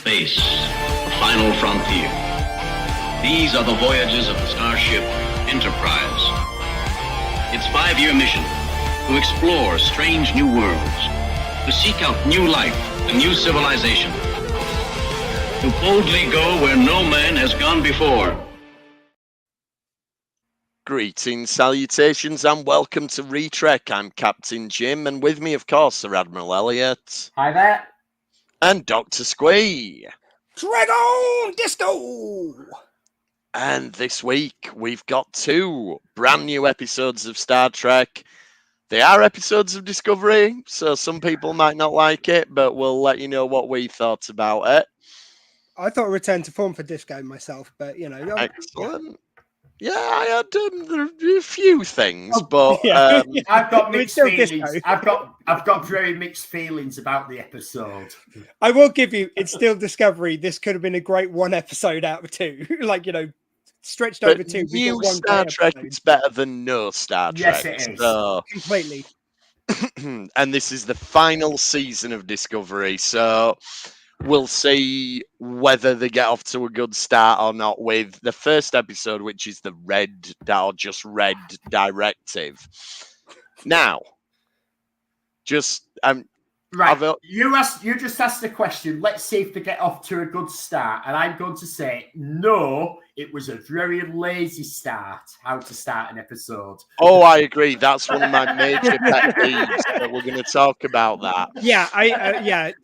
Space, the final frontier. These are the voyages of the starship Enterprise. Its 5-year mission, to explore strange new worlds, to seek out new life and new civilization, to boldly go where no man has gone before. Greetings, salutations, and welcome to Retrek. I'm Captain Jim, and with me, of course, Sir Admiral Elliot. Hi there. And Dr. Squee. Dragon Disco! And this week, we've got 2 brand new episodes of Star Trek. They are episodes of Discovery, so some people might not like it, but we'll let you know what we thought about it. I thought Return to Form for Disco myself, but, you know. Excellent. Yeah, I had a few things, but I've got mixed feelings. I've got very mixed feelings about the episode. I will give you, it's still Discovery. This could have been a great 1 episode out of 2, like, you know, stretched over 2. New Star Trek is better than no Star Trek. Yes, it is. So... completely. And this is the final season of Discovery, so we'll see whether they get off to a good start or not with the first episode, which is the Red Directive. Now, just right. You just asked the question. Let's see if they get off to a good start, and I'm going to say no. It was a very lazy start. How to start an episode? Oh, I agree. That's one of my major pet peeves. But we're going to talk about that. Yeah, I'm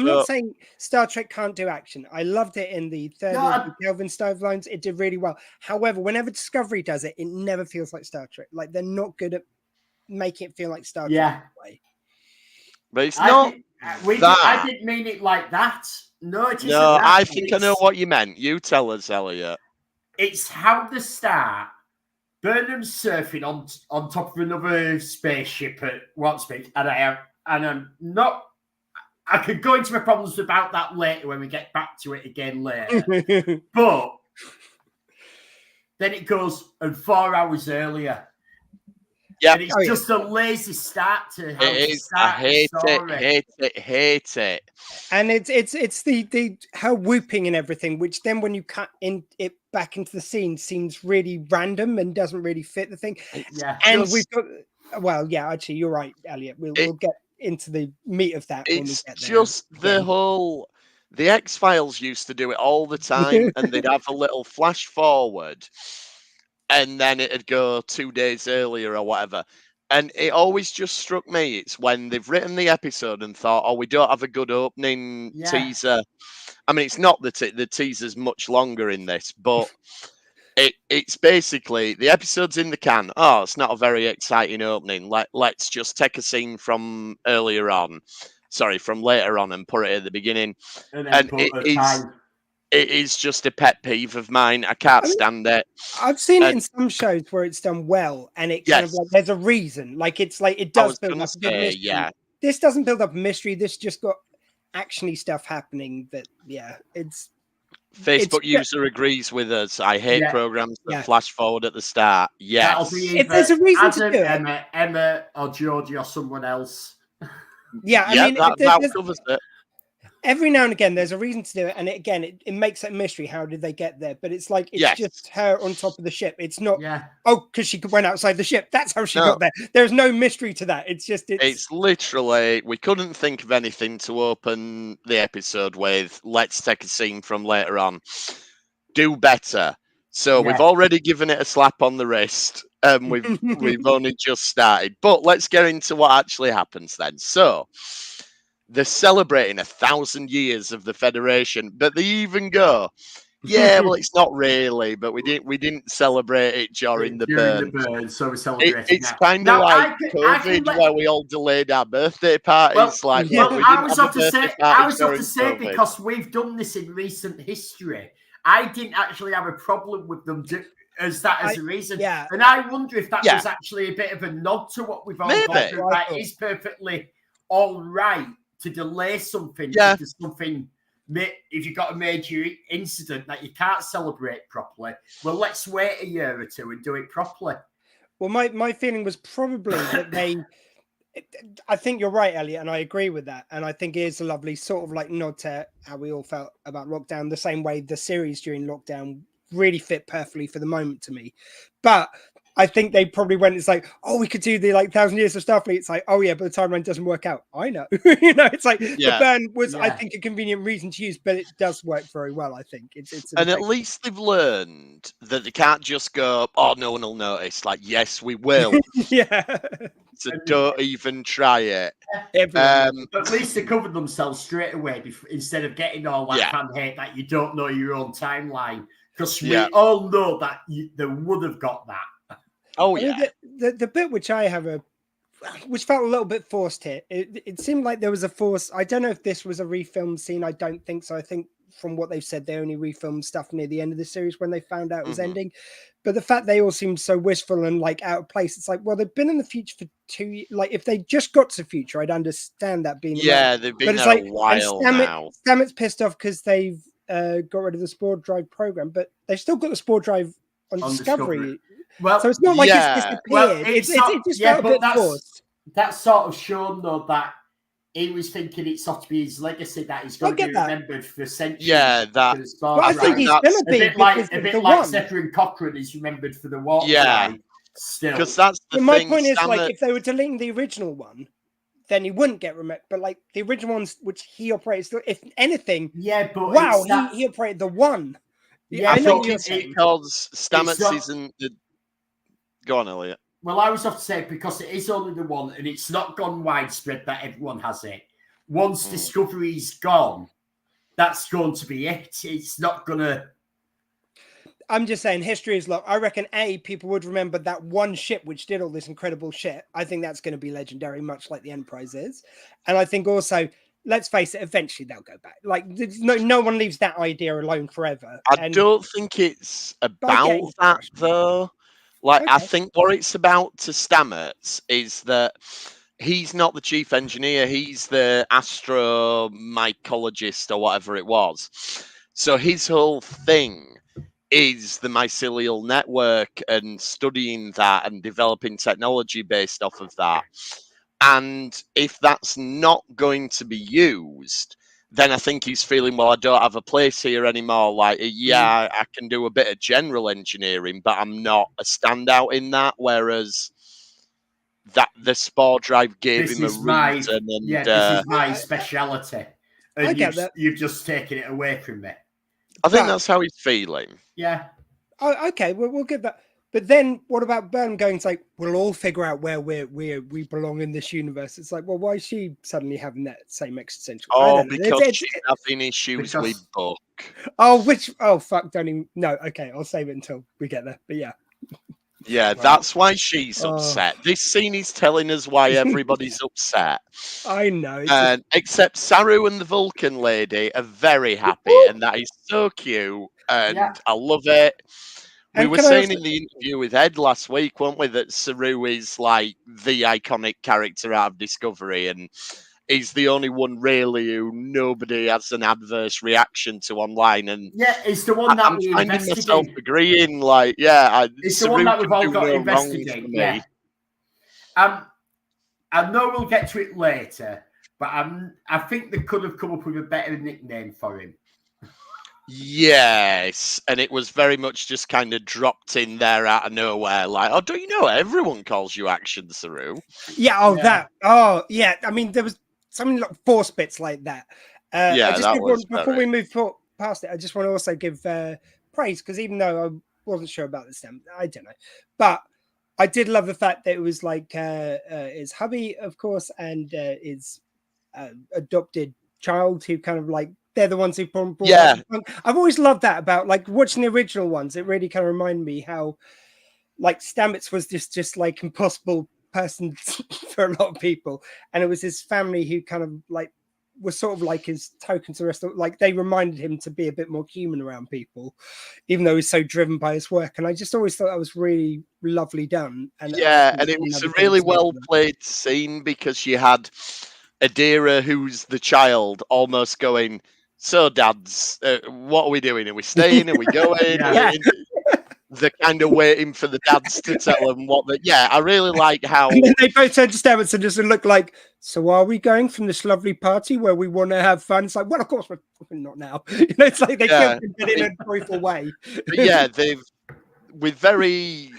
not saying Star Trek can't do action. I loved it in the third Kelvin storylines. It did really well. However, whenever Discovery does it, it never feels like Star Trek. Like they're not good at making it feel like Star Trek. Yeah, but it's not. I didn't mean it like that. No, it isn't. No, I think I know what you meant. You tell us, Elliot. It's how the start. Burnham's surfing on top of another spaceship at Watspeak, and I'm not. I could go into my problems about that later when we get back to it again later. But then it goes, and 4 hours earlier. Yeah, and it's just a lazy start to how it is. I hate it. And it's the her whooping and everything, which then when you cut in it back into the scene seems really random and doesn't really fit the thing. Yeah, and we've got actually you're right, Elliot. We'll get into the meat of that. When we get there. Just the X-Files used to do it all the time, and they'd have a little flash forward. And then it'd go 2 days earlier or whatever. And it always just struck me. It's when they've written the episode and thought, oh, we don't have a good opening teaser. I mean, it's not that the teaser's much longer in this, but it's basically the episode's in the can. Oh, it's not a very exciting opening. Let's just take a scene from later on and put it at the beginning. And it is just a pet peeve of mine. I can't stand it. I've seen it in some shows where it's done well, and it kind of like there's a reason. Like it's like it does build up a good mystery. Yeah. This doesn't build up a mystery. This just got actiony stuff happening. That it's. Facebook user agrees with us. I hate programs that flash forward at the start. Yes. If there's a reason to do it, Emma or Georgie or someone else. Yeah, I mean that covers it. Every now and again, there's a reason to do it, and it makes it a mystery. How did they get there? But it's like it's just her on top of the ship. It's not because she went outside the ship. That's how she got there. There's no mystery to that. It's just it's literally we couldn't think of anything to open the episode with. Let's take a scene from later on. Do better. So we've already given it a slap on the wrist. We've only just started, but let's get into what actually happens then. So. They're celebrating 1,000 years of the Federation, but they even go, well, it's not really, but we didn't celebrate it during the burn. So we celebrated it's kind of like COVID, where we all delayed our birthday parties. I was up to say because we've done this in recent history. I didn't actually have a problem with them as a reason. Yeah. And I wonder if that was actually a bit of a nod to what we've all gone through. Right? It is perfectly all right to delay something because something, if you've got a major incident that you can't celebrate properly, well, let's wait a year or two and do it properly. Well, my feeling was probably that I think you're right, Elliot, and I agree with that. And I think it is a lovely sort of like nod to how we all felt about lockdown, the same way the series during lockdown really fit perfectly for the moment to me. But I think they probably went, it's like, oh, we could do the like 1,000 Years of Starfleet. It's like, oh yeah, but the timeline doesn't work out. I know. It's like the burn was, I think, a convenient reason to use, but it does work very well, I think. It's and at least they've learned that they can't just go, oh, no one will notice. Like, yes, we will. So don't even try it. At least they covered themselves straight away instead of getting all that fan hate that you don't know your own timeline. Because we all know that they would have got that. Oh, I mean, the bit which I have which felt a little bit forced here. It seemed like there was a force. I don't know if this was a refilmed scene. I don't think so. I think from what they've said, they only refilmed stuff near the end of the series when they found out it was ending. But the fact they all seemed so wistful and like out of place, it's like, well, they've been in the future for 2 years. Like, if they just got to the future, I'd understand that being they've been there a while now. Stamets pissed off because they've got rid of the Spore Drive program, but they've still got the Spore Drive on Discovery. Well, so it's not like it's disappeared. Well, it just felt a bit forced. That's sort of shown though that he was thinking it's ought to be his legacy that he's going to be remembered for centuries. Yeah, that. Well, I think he's going to be a bit like Zephyr Cochrane is remembered for the water. Yeah, still. Because that's the thing. My point is, like, if they were deleting the original one, then he wouldn't get remembered. But like the original ones, which he operates, if anything, but wow, he operated the one. Yeah, I think it's because Stamets isn't the. Go on, Elliot. Well, I was off to say because it is only the one, and it's not gone widespread that everyone has it. Once Discovery's gone, that's going to be it. It's not gonna. I'm just saying, history is long. I reckon people would remember that one ship which did all this incredible shit. I think that's going to be legendary, much like the Enterprise is. And I think also, let's face it, eventually they'll go back. Like, no one leaves that idea alone forever. I don't think it's about that though. Like, I think what it's about to Stamets is that he's not the chief engineer. He's the astromycologist or whatever it was. So his whole thing is the mycelial network and studying that and developing technology based off of that. And if that's not going to be used, then I think he's feeling, well, I don't have a place here anymore. Like, I can do a bit of general engineering, but I'm not a standout in that. Whereas that the Spore Drive gave him a reason. This is my speciality. And you've just taken it away from me. I think that's how he's feeling. Yeah. Oh, okay, we'll give that. But then what about Burnham going, it's like, we'll all figure out where we belong in this universe. It's like, well, why is she suddenly having that same existential? Oh, because she's having issues with Book. Oh, fuck, don't even, no, okay, I'll save it until we get there, but yeah. Yeah, that's why she's upset. This scene is telling us why everybody's upset. I know. Except Saru and the Vulcan lady are very happy, and that is so cute, and I love it. We were saying in the interview with Ed last week, weren't we, that Saru is like the iconic character out of Discovery, and he's the only one really who nobody has an adverse reaction to online. And it's the one that I'm finding myself agreeing. Like, it's Saru the one that we've all got to investigate. Yeah. I know we'll get to it later, but I think they could have come up with a better nickname for him. Yes, and it was very much just kind of dropped in there out of nowhere. Like, oh, don't you know everyone calls you Action Saru? Yeah. I mean, there was something like force bits like that. Before we move past it, I just want to also give praise, because even though I wasn't sure about this, I don't know, but I did love the fact that it was like his hubby, of course, and his adopted child, who kind of like, they're the ones who brought I've always loved that about like watching the original ones. It really kind of reminded me how like Stamets was just like impossible person for a lot of people, and it was his family who kind of like was sort of like his token to the rest of, like, they reminded him to be a bit more human around people, even though he's so driven by his work. And I just always thought that was really lovely done. And and it was a really well played scene, because you had Adira, who's the child, almost going, so dads, what are we doing? Are we staying? Are we going? they're kind of waiting for the dads to tell them what they. Yeah, I really like how. And then they both turn to Stamets and just look like, so are we going from this lovely party where we want to have fun? It's like, well, of course, we're not now. It's like they feel it in a joyful way. But yeah, they've, with very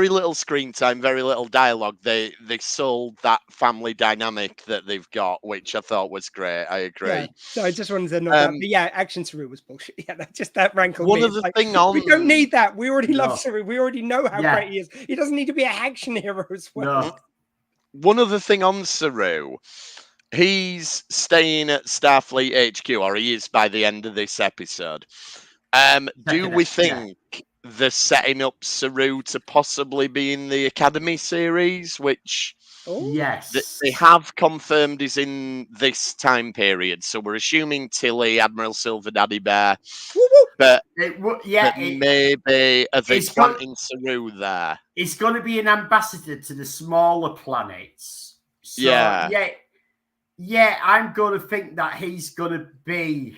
little screen time, very little dialogue, they sold that family dynamic that they've got, which I thought was great. I agree. Yeah. So I just wanted to know that. But yeah, action Saru was bullshit. Yeah, that rankled one me. of the thing on we don't need that. We already love Saru. We already know how great he is. He doesn't need to be an action hero as well. No. One other thing on Saru, he's staying at Starfleet HQ, or he is by the end of this episode. Do we think they're setting up Saru to possibly be in the Academy series, which they have confirmed is in this time period? So we're assuming Tilly, Admiral Silver, Daddy Bear, but maybe are they planting Saru there? It's going to be an ambassador to the smaller planets. So, yeah, I'm going to think that he's going to be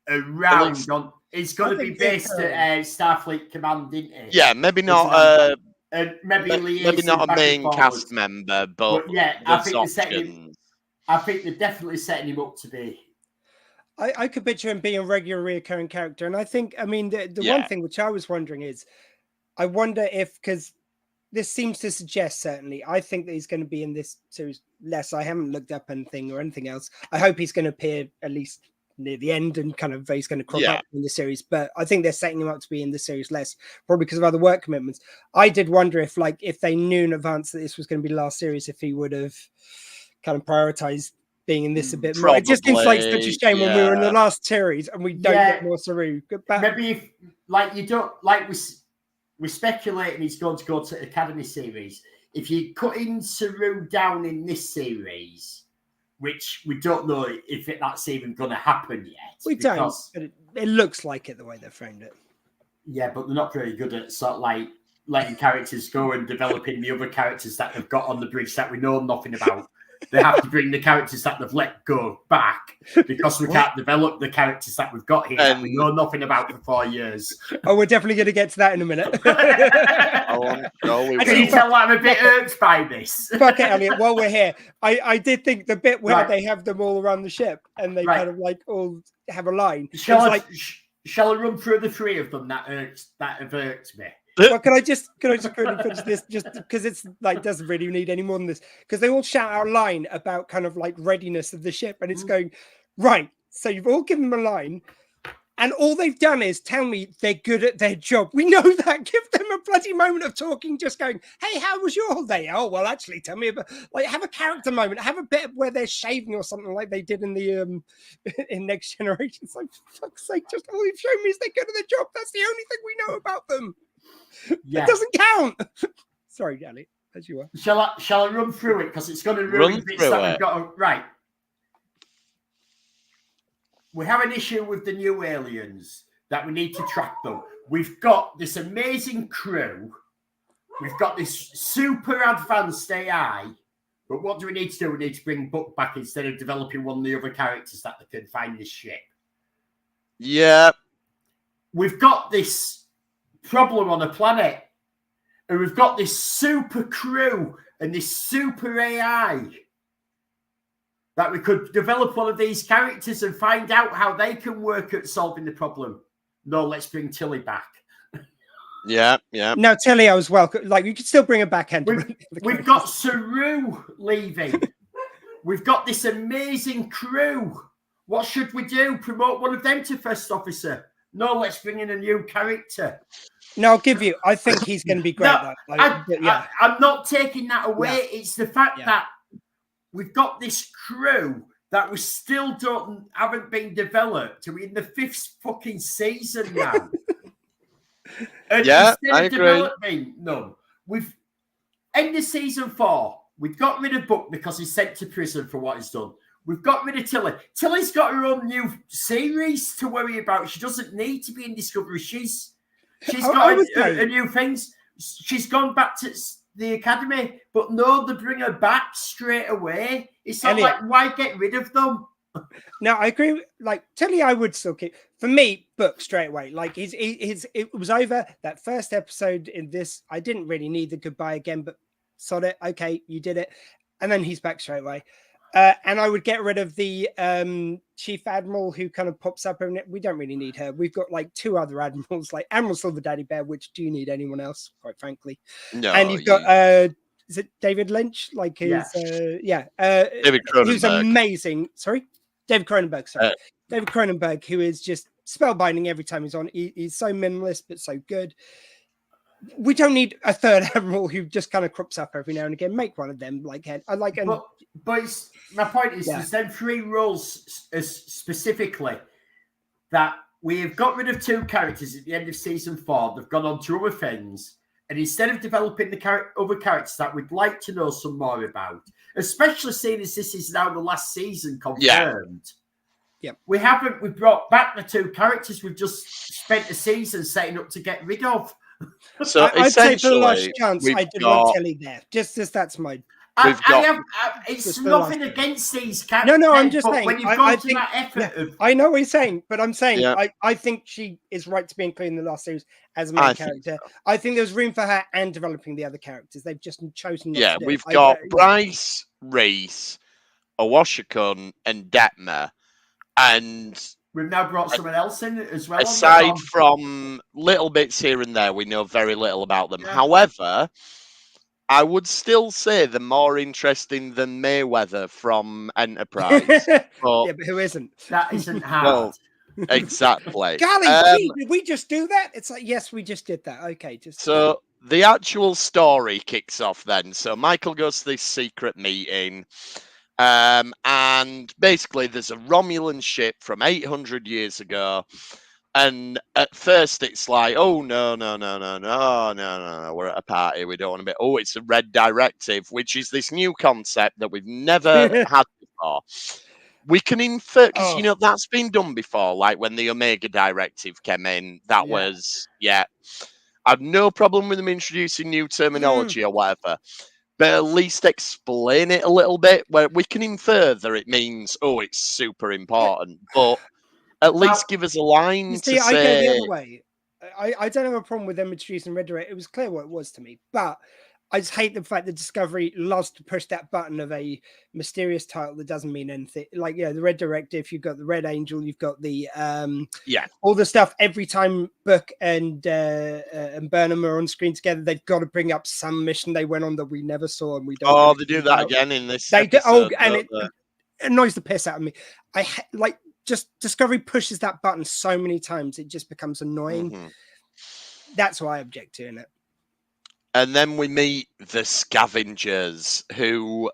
around on. It's going to be based at Starfleet Command, isn't it? Yeah, maybe not. Maybe not a main cast member, but yeah, I think they're definitely setting him up to be. I could picture him being a regular reoccurring character, and I think, I mean, the one thing which I was wondering is, I wonder if, because this seems to suggest, certainly, I think that he's going to be in this series less. I haven't looked up anything or anything else. I hope he's going to appear at least near the end and kind of he's going to crop up in the series, but I think they're setting him up to be in the series less, probably because of other work commitments. I did wonder if they knew in advance that this was going to be the last series, if he would have kind of prioritized being in this a bit more. It just seems like such a shame when we were in the last series and we don't get more Saru. Maybe if we're speculating he's going to go to Academy series. If you're cutting Saru down in this series, which we don't know if that's even going to happen yet. We don't, but it looks like it the way they framed it. Yeah, but they're not very good at sort of like letting characters go and developing the other characters that they've got on the bridge that we know nothing about. They have to bring the characters that they've let go back because we can't develop the characters that we've got here that we know nothing about for 4 years. Oh, we're definitely going to get to that in a minute. Can you tell that I'm a bit irked by this? Fuck it, Elliot. While we're here, I did think the bit where they have them all around the ship and they kind of like all have a line. Shall I run through the three of them that have irked me? Well, can I just quickly finish this, just because it's like doesn't really need any more than this, because they all shout out a line about kind of like readiness of the ship, and it's going right. So you've all given them a line, and all they've done is tell me they're good at their job. We know that. Give them a bloody moment of talking, just going, "Hey, how was your holiday?" Oh, well, actually, tell me about. Like, have a character moment. Have a bit where they're shaving or something like they did in the in Next Generation. It's like, for fuck's sake, just all you've shown me is they're good at their job. That's the only thing we know about them. Yeah. It doesn't count. Sorry, Elliot, as you are. Shall I run through it? Because it's going to ruin bits that we've got. Right. We have an issue with the new aliens that we need to track them. We've got this amazing crew. We've got this super advanced AI. But what do we need to do? We need to bring Buck back instead of developing one of the other characters that they can find this ship. Yeah. We've got this problem on a planet, and we've got this super crew and this super AI that we could develop one of these characters and find out how they can work at solving the problem. No, let's bring Tilly back. Yeah. No, Tilly, I was welcome. Like, you could still bring her back. We've got Saru leaving. We've got this amazing crew. What should we do? Promote one of them to first officer? No, let's bring in a new character. No, I'll give you. I think he's going to be great. I'm not taking that away. Yeah. It's the fact that we've got this crew that we still haven't been developed. We're in the 5th fucking season now. And I agree. We've ended season 4. We've got rid of Buck because he's sent to prison for what he's done. We've got rid of Tilly. Tilly's got her own new series to worry about. She doesn't need to be in Discovery. She's got a new things. She's gone back to the Academy, but no, they bring her back straight away. It's not like, why get rid of them? No, I agree. Like Tilly, I would still keep. For me, book straight away. Like it was over that first episode in this. I didn't really need the goodbye again, but sod it. Okay, you did it, and then he's back straight away. And I would get rid of the chief admiral who kind of pops up. And we don't really need her. We've got like 2 other admirals, like Admiral Silver Daddy Bear. Which do you need anyone else? Quite frankly, no. And you've got is it David Lynch? Like his David Cronenberg, who's amazing. Sorry, David Cronenberg. Sorry, David Cronenberg, who is just spellbinding every time he's on. He's so minimalist but so good. We don't need a third admiral who just kind of crops up every now and again. Make one of them like I like. But my point is, there's then 3 roles specifically that we have got rid of 2 characters at the end of season 4. They've gone on to other things, and instead of developing the other characters that we'd like to know some more about, especially seeing as this is now the last season confirmed. Yeah. We brought back the 2 characters we've just spent a season setting up to get rid of. So I'd say for the last chance, I did want Tilly there. Just as that's my. It's nothing against these characters. No, I'm just saying. When you've gone to that effort I know what you're saying, but I'm saying I think she is right to be included in the last series as a main character. I think there's room for her and developing the other characters. They've just chosen not to do. We've got Bryce, Reese, Owashikun, and Detmer, and we've now brought someone else in as well. Aside from little bits here and there, we know very little about them. Yeah. However, I would still say they're more interesting than Mayweather from Enterprise. But who isn't? That isn't hard. Well, exactly. Golly, did we just do that? It's like, yes, we just did that. Okay, So the actual story kicks off then. So Michael goes to this secret meeting. And basically there's a Romulan ship from 800 years ago. And at first it's like, oh, no, we're at a party. We don't want to be, it's a red directive, which is this new concept that we've never had before. We can infer, because, that's been done before, like when the Omega directive came in, that was, I have no problem with them introducing new terminology or whatever, but at least explain it a little bit, where we can infer that it means, it's super important, but at least give us a line to say. I go the other way. I don't have a problem with them introducing Red Directive. It was clear what it was to me, but I just hate the fact that Discovery loves to push that button of a mysterious title that doesn't mean anything. Like, the Red Directive, you've got the Red Angel, you've got the all the stuff. Every time Book and Burnham are on screen together, they've got to bring up some mission they went on that we never saw, and we don't. They do that again in this. They do, and it annoys the piss out of me. Just Discovery pushes that button so many times, it just becomes annoying. Mm-hmm. That's why I object to it. And then we meet the scavengers who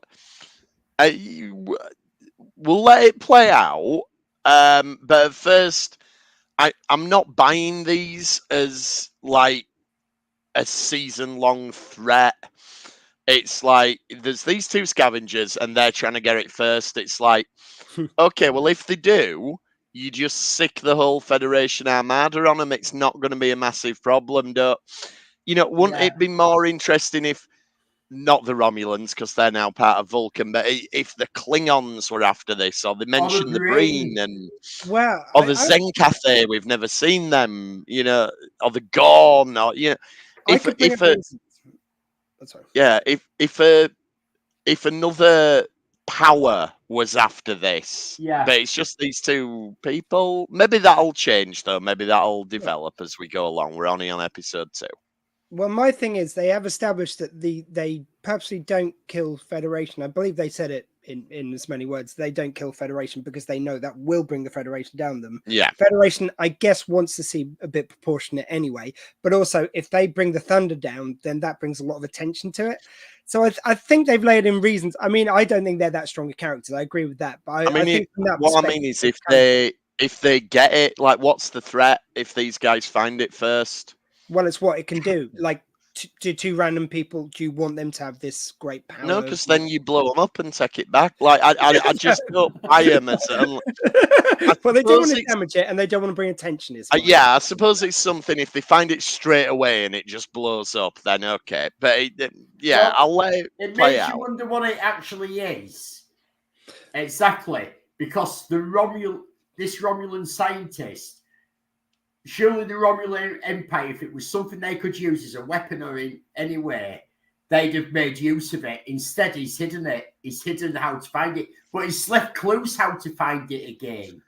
we'll let it play out. But at first, I'm not buying these as like a season-long threat. It's like there's these 2 scavengers and they're trying to get it first. It's like, okay, well, if they do, you just sick the whole Federation Armada on them. It's not going to be a massive problem. Wouldn't it be more interesting if not the Romulans, because they're now part of Vulcan, but if the Klingons were after this, or they mentioned the Breen and or the Zencathé, we've never seen them, or the Gorn, or if another power was after this, but it's just these 2 people, maybe that'll change though. Maybe that'll develop as we go along. We're only on episode 2. Well, my thing is they have established that they purposely don't kill Federation. I believe they said it in as many words. They don't kill Federation because they know that will bring the Federation down them. Yeah. Federation, I guess, wants to see a bit proportionate anyway. But also, if they bring the Thunder down, then that brings a lot of attention to it. So I think they've laid in reasons. I mean, I don't think they're that strong a characters. I agree with that. But I think what I mean is if they get it, like, what's the threat if these guys find it first? Well, it's what it can do. Like, to 2 random people, do you want them to have this great power? No, because then you blow them up and take it back. Like, I just don't buy them as... Well, they don't want to damage it, and they don't want to bring attention. I suppose it's something, if they find it straight away and it just blows up, then okay. But, I'll let it play out. It makes you wonder what it actually is. Exactly. because this Romulan scientist, surely the Romulan Empire, if it was something they could use as a weapon or in any way, they'd have made use of it. Instead, he's hidden it. He's hidden how to find it, but he's left clues how to find it again.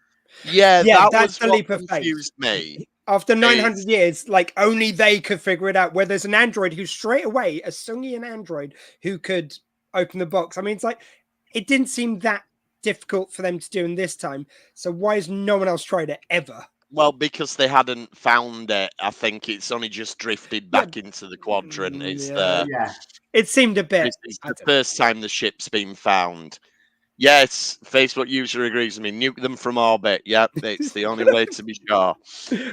Yeah, that's the leap of faith. Confused me. After 900 years, like only they could figure it out. Where there's an android who straight away, a Sungian android who could open the box. I mean, it's like it didn't seem that difficult for them to do in this time. So why has no one else tried it ever? Well, because they hadn't found it. I think it's only just drifted back into the quadrant. It's It seemed a bit. It's the first time the ship's been found. Yes, Facebook user agrees with me. Nuke them from orbit. Yep, it's the only way to be sure.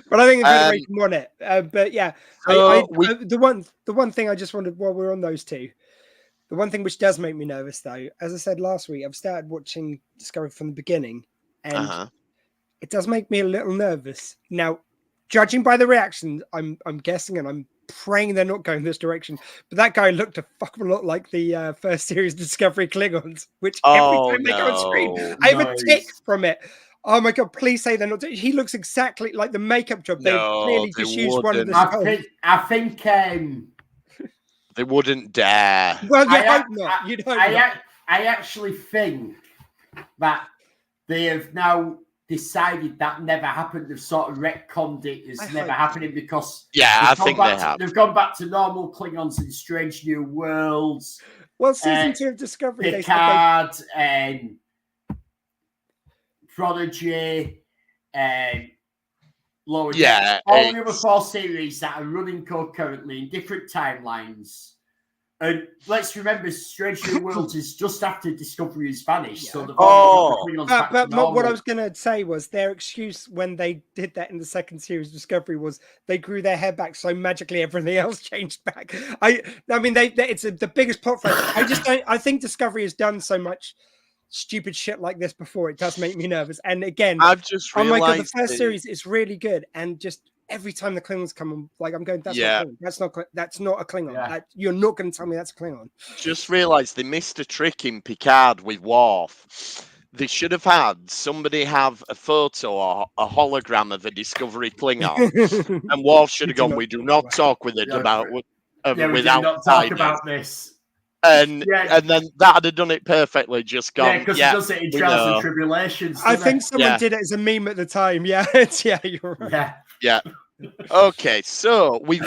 But I think it's a way to want it. But yeah, so the one thing I just wanted while we're on those two, the one thing which does make me nervous though, as I said last week, I've started watching Discovery from the beginning, and it does make me a little nervous. Now, judging by the reaction, I'm guessing and I'm praying they're not going this direction. But that guy looked a fucking lot like the first series Discovery Klingons, which every time they go on screen, I have a tick from it. Oh my god! Please say they're not. He looks exactly like the makeup job. They clearly just used one of the. I think they wouldn't dare. Well, you hope not. You'd hope not. I actually think that they have now decided that never happened. They've sort of retconned it as never happening because I think they have. They've gone back to normal Klingons in Strange New Worlds. Well, season 2 of Discovery, Picard and Prodigy and Lower Decks. All the other 4 series that are running concurrently in different timelines. And let's remember, Strange New Worlds is just after Discovery has vanished. So the but what I was going to say was their excuse when they did that in the second series of Discovery was they grew their hair back, so magically everything else changed back. I mean, it's the biggest plot thread. I think Discovery has done so much stupid shit like this before. It does make me nervous. And again, I've just realized, oh my god, the first series is really good, and just. Every time the Klingons come on, like I'm going, that's not a Klingon. That's not a Klingon. Yeah. You're not going to tell me that's a Klingon. Just realised they missed a trick in Picard with Worf. They should have had somebody have a photo or a hologram of a Discovery Klingon, and Worf should have gone. We do not talk with it about without not talk about this. And then that had done it perfectly. Just gone. Because it does it in Trials and Tribulations. I think someone did it as a meme at the time. Yeah, you're right. Yeah. Okay, so we've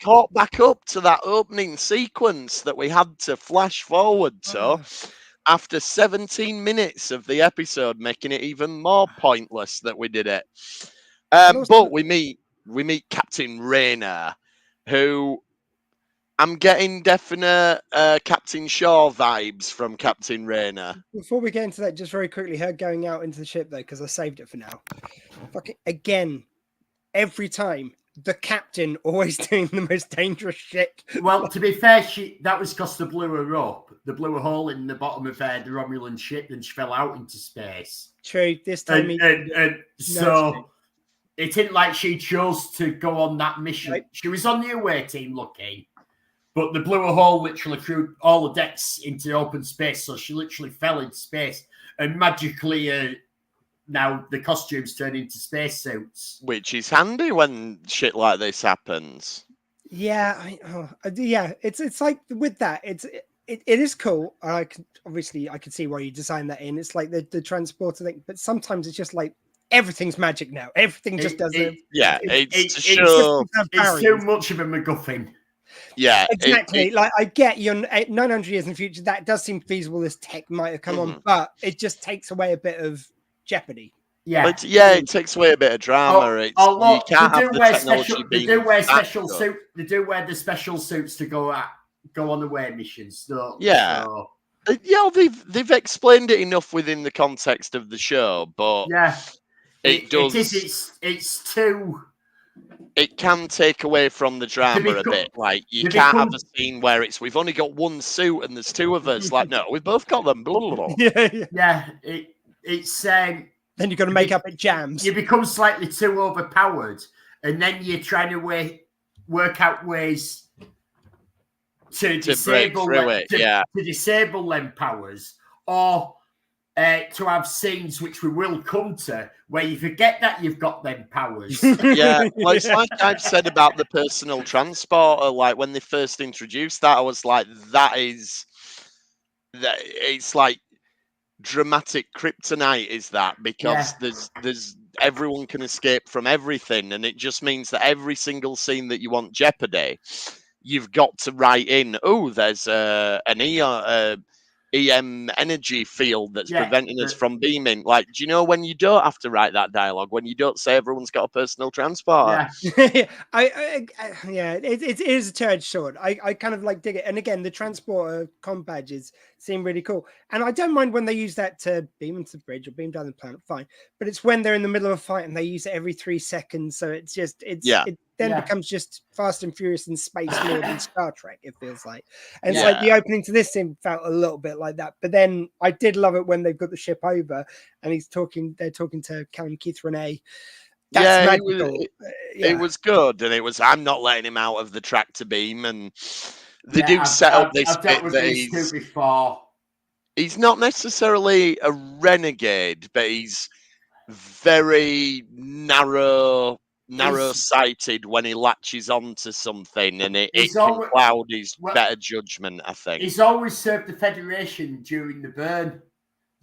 caught back up to that opening sequence that we had to flash forward to after 17 minutes of the episode, making it even more pointless that we did it. But we meet Captain Rayner, who I'm getting definite Captain Shaw vibes from Captain Rayner. Before we get into that, just very quickly, her going out into the ship though, because I saved it for now. Fucking again. Every time, the captain always doing the most dangerous shit. Well, to be fair, that was because they blew her up. They blew a hole in the bottom of the Romulan ship and she fell out into space. True. This time, so it isn't like she chose to go on that mission. Right. She was on the away team looking, but they blew a hole literally through all the decks into open space. So she literally fell into space and magically... now the costumes turn into spacesuits, which is handy when shit like this happens. Yeah, It's like with that, it is cool. I can see why you designed that in. It's like the transporter thing, but sometimes it's just like everything's magic now. Everything just does it. Yeah, it's too much of a MacGuffin. Yeah, exactly. Like I get you're 900 years in the future. That does seem feasible. This tech might have come on, but it just takes away a bit of jeopardy. It takes away a bit of drama. You can't have the technology being. They do wear special suit. They do wear the special suits to go on away missions. They've explained it enough within the context of the show, but it does. It's too. It can take away from the drama a bit. Like you can't have a scene where we've only got one suit and there's two of us. Like no, we've both got them. Blah, blah, blah. Yeah. It's then you've got to make up at jams. You become slightly too overpowered, and then you're trying to work out ways to disable them powers, or to have scenes, which we will come to, where you forget that you've got them powers. Yeah, well, it's like I've said about the personal transporter. Like when they first introduced that, I was like, it's like dramatic kryptonite, is that, because there's everyone can escape from everything, and it just means that every single scene that you want jeopardy, you've got to write in, oh, there's an EM energy field that's preventing us from beaming. Like, do you know when you don't have to write that dialogue? When you don't say everyone's got a personal transporter. Yeah, it is a two-edged sword. I kind of like dig it. And again, the transporter comm badges seem really cool. And I don't mind when they use that to beam into the bridge or beam down the planet, fine. But it's when they're in the middle of a fight and they use it every 3 seconds. So it's just, it then becomes just Fast and Furious in space more than Star Trek, it feels like. And it's like the opening to this scene felt a little bit like that. But then I did love it when they've got the ship over and they're talking to Callum Keith Renee. That's it was good, and it was, I'm not letting him out of the tractor beam, and they do set up this bit that he's not necessarily a renegade, but he's very narrow-sighted when he latches onto something, and it can cloud his better judgment, I think. He's always served the Federation during the burn.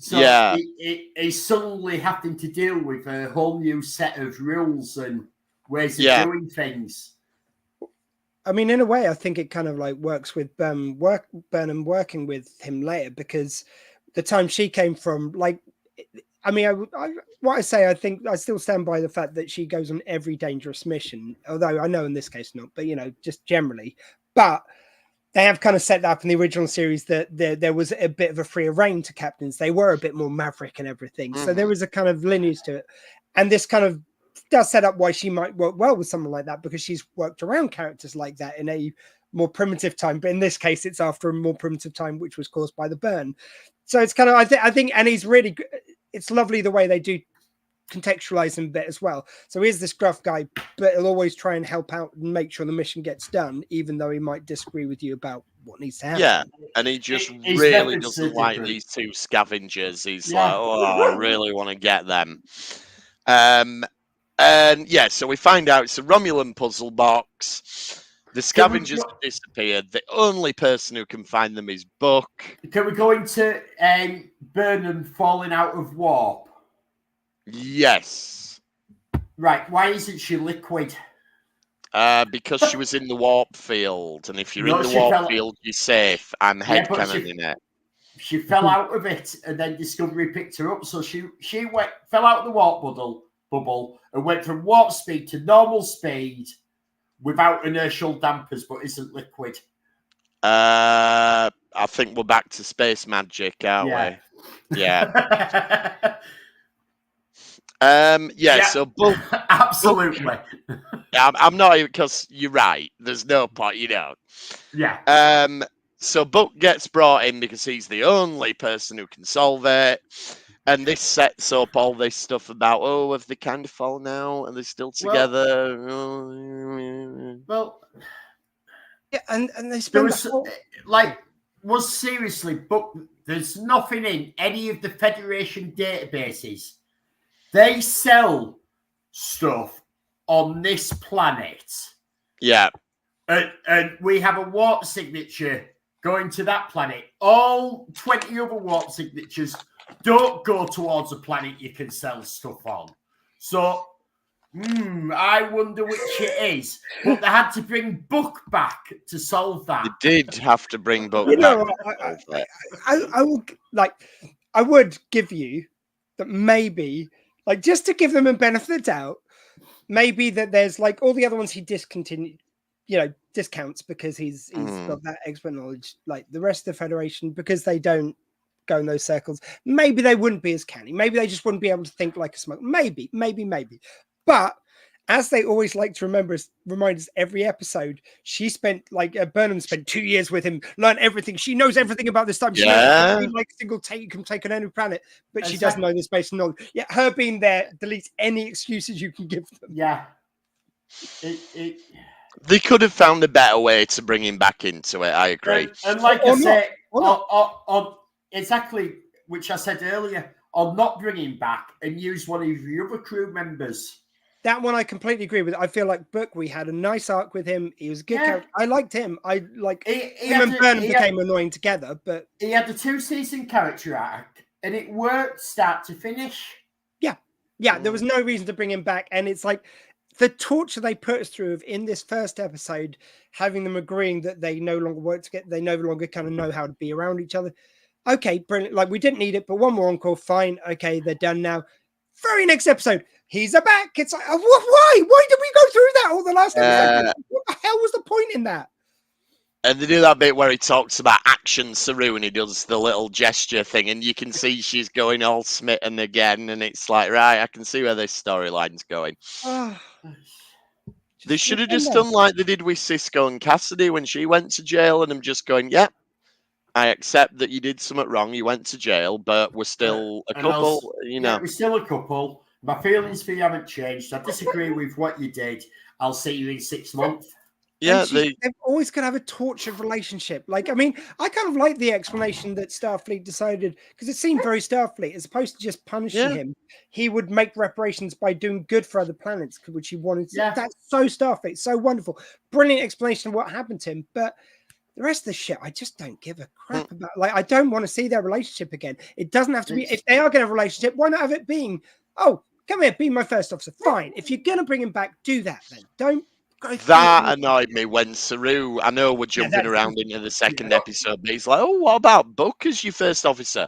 So he's suddenly having to deal with a whole new set of rules and ways of doing things. I mean, in a way, I think it kind of like works with Burnham working with him later, because the time she came from, like, I mean, I think I still stand by the fact that she goes on every dangerous mission, although I know in this case not, but, you know, just generally. But they have kind of set that up in the original series that there was a bit of a freer reign to captains. They were a bit more maverick and everything. So there was a kind of lineage to it. And this kind of does set up why she might work well with someone like that, because she's worked around characters like that in a more primitive time. But in this case, it's after a more primitive time, which was caused by the burn. So it's kind of, I think, and he's really, it's lovely the way they do contextualize him a bit as well. So he's this gruff guy, but he'll always try and help out and make sure the mission gets done, even though he might disagree with you about what needs to happen. Yeah, and he just really doesn't like these two scavengers. He's like, oh, I really want to get them. And so we find out it's a Romulan puzzle box. The scavengers have disappeared. The only person who can find them is Buck. Can we go into Burnham falling out of warp? Yes. Right. Why isn't she liquid? Because she was in the warp field, and if you're in the warp field, you're safe. I'm headcanoning it. She fell out of it, and then Discovery picked her up. So she fell out of the warp bubble and went from warp speed to normal speed without inertial dampers, but isn't liquid. I think we're back to space magic, aren't we? Yeah. So Buck, absolutely. I'm not even, because you're right. There's no point, you know. Yeah. So Buck gets brought in because he's the only person who can solve it, and this sets up all this stuff about, oh, have they kind of fallen out? Are they still together? Well, yeah, and they spend seriously, Buck. There's nothing in any of the Federation databases. They sell stuff on this planet. Yeah. And we have a warp signature going to that planet. All 20 other warp signatures don't go towards a planet you can sell stuff on. So, I wonder which it is. But they had to bring Buck back to solve that. They did have to bring Buck back. I would give you that maybe, like, just to give them a benefit of the doubt, maybe that there's like all the other ones he discontinued, discounts because he's got that expert knowledge, like the rest of the Federation, because they don't go in those circles. Maybe they wouldn't be as canny. Maybe they just wouldn't be able to think like a smoke. Maybe. But as they always like to remind us every episode, Burnham spent 2 years with him, learned everything. She knows everything about this time. She knows like a single take you can take on any planet, but she doesn't know this based on knowledge. Yeah, her being there deletes any excuses you can give them. Yeah. They could have found a better way to bring him back into it. I agree. And like I say, exactly which I said earlier, on not bringing back and use one of the other crew members. That one I completely agree with. I feel like Book, we had a nice arc with him. He was a good character. I liked him. I like him and Burnham became annoying together, but he had the 2-season character arc and it worked start to finish. Yeah, there was no reason to bring him back. And it's like the torture they put us through in this first episode, having them agreeing that they no longer work together, they no longer kind of know how to be around each other. Okay, brilliant. Like, we didn't need it, but one more encore, fine. Okay, they're done now. Very next episode, he's back. It's like, why? Why did we go through that all the last episode? What the hell was the point in that? And they do that bit where he talks about action Saru and he does the little gesture thing, and you can see she's going all smitten again, and it's like, right, I can see where this storyline's going. They should have just done like they did with Cisco and Cassidy when she went to jail, and I'm just going, yeah, I accept that you did something wrong, you went to jail, but we're still a couple, you know. Yeah, we're still a couple. My feelings for you haven't changed. I disagree with what you did. I'll see you in 6 months. Yeah, they've always got to have a tortured relationship. Like, I mean, I kind of like the explanation that Starfleet decided, because it seemed very Starfleet, as opposed to just punishing him, he would make reparations by doing good for other planets, which he wanted to. Yeah. That's so Starfleet, so wonderful. Brilliant explanation of what happened to him. But the rest of the shit, I just don't give a crap about. Like, I don't want to see their relationship again. It doesn't have to be, if they are going to have a relationship, why not have it being, oh, come here, be my first officer. Fine. If you're going to bring him back, do that then. Don't. That annoyed me when Saru, I know we're jumping around into the second episode, but he's like, oh, what about Buck as your first officer?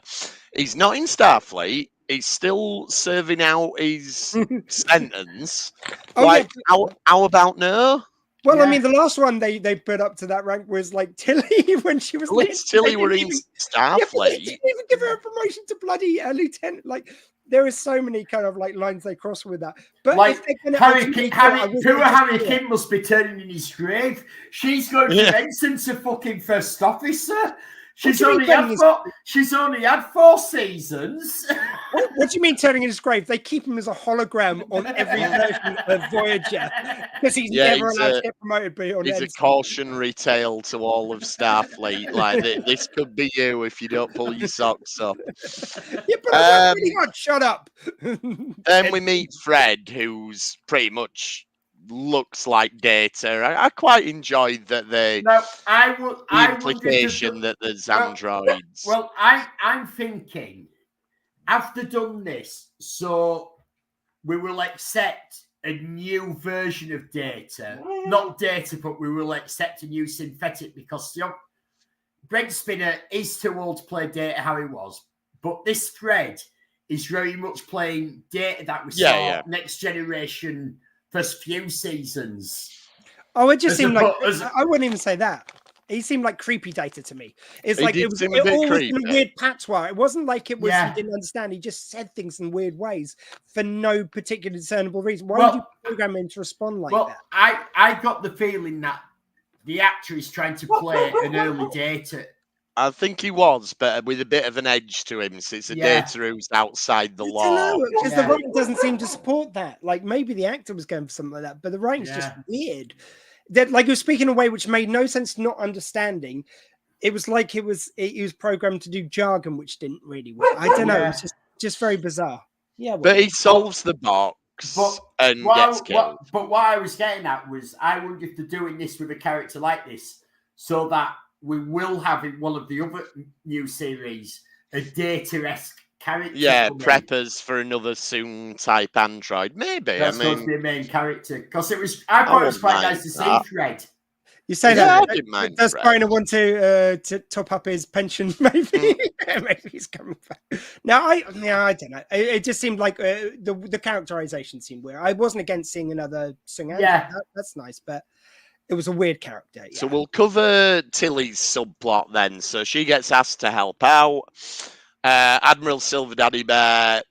He's not in Starfleet. He's still serving out his sentence. How about no? Well, I mean, the last one they put up to that rank was like Tilly when she was. Tilly were in Starfleet. They didn't even give her a promotion to bloody lieutenant. Like, there are so many kind of like lines they cross with that. But like Harry Kim must be turning in his grave. She's going to ensign to fucking first officer. She's only had 4 seasons. What do you mean turning in his grave? They keep him as a hologram on every version of Voyager because he's never allowed to get promoted. He's a cautionary tale to all of Starfleet. Like, this could be you if you don't pull your socks up. Yeah, but I really hard. Shut up. Then we meet Fred, who's pretty much looks like Data. I quite enjoyed that implication that there's androids. Well, I'm thinking after done this, so we will accept a new version of Data, not Data, but we will accept a new synthetic because Brent Spinner is too old to play Data how he was, but this thread is very much playing Data that we saw Next Generation first few seasons. Oh, it just seemed like I wouldn't even say that. He seemed like creepy Data to me. It's like it was in a weird patois. It wasn't like it was he didn't understand. He just said things in weird ways for no particular discernible reason. Why would you program him to respond like that? I got the feeling that the actor is trying to play an early Data. I think he was, but with a bit of an edge to him, since it's a Data who's outside the law. Because the writing doesn't seem to support that. Like, maybe the actor was going for something like that, but the writing's just weird. That, like, he was speaking in a way which made no sense, not understanding. It was like he was programmed to do jargon, which didn't really work. I don't know. It's just very bizarre. Yeah, but he solves the box and gets killed. But what I was getting at was, I wonder if they're doing this with a character like this, so that we will have in one of the other new series a Data-esque character. Yeah, preppers for another soon type android. Maybe. That's supposed to be a main character. Because I thought it was quite nice to see Fred. You say that? I didn't mind. Does Brian want to top up his pension? Maybe. Maybe he's coming back. No, I don't know. It just seemed like the characterization seemed weird. I wasn't against seeing another Sung. That's nice, but it was a weird character. Yeah. So we'll cover Tilly's subplot then. So she gets asked to help out. Admiral Silver Daddy Bear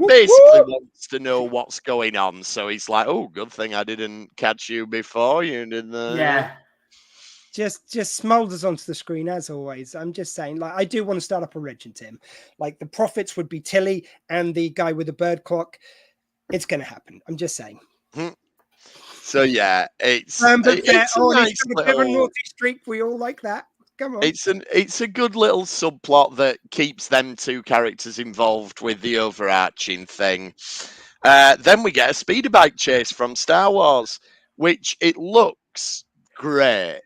basically wants to know what's going on. So he's like, oh, good thing I didn't catch you before you did that. Yeah. Just smolders onto the screen as always. I'm just saying, like, I do want to start up a legend, Tim. Like, the prophets would be Tilly and the guy with the bird clock. It's going to happen. I'm just saying. So yeah, it's a nice little naughty streak. We all like that. Come on. It's a good little subplot that keeps them two characters involved with the overarching thing. Then we get a speeder bike chase from Star Wars, which it looks great.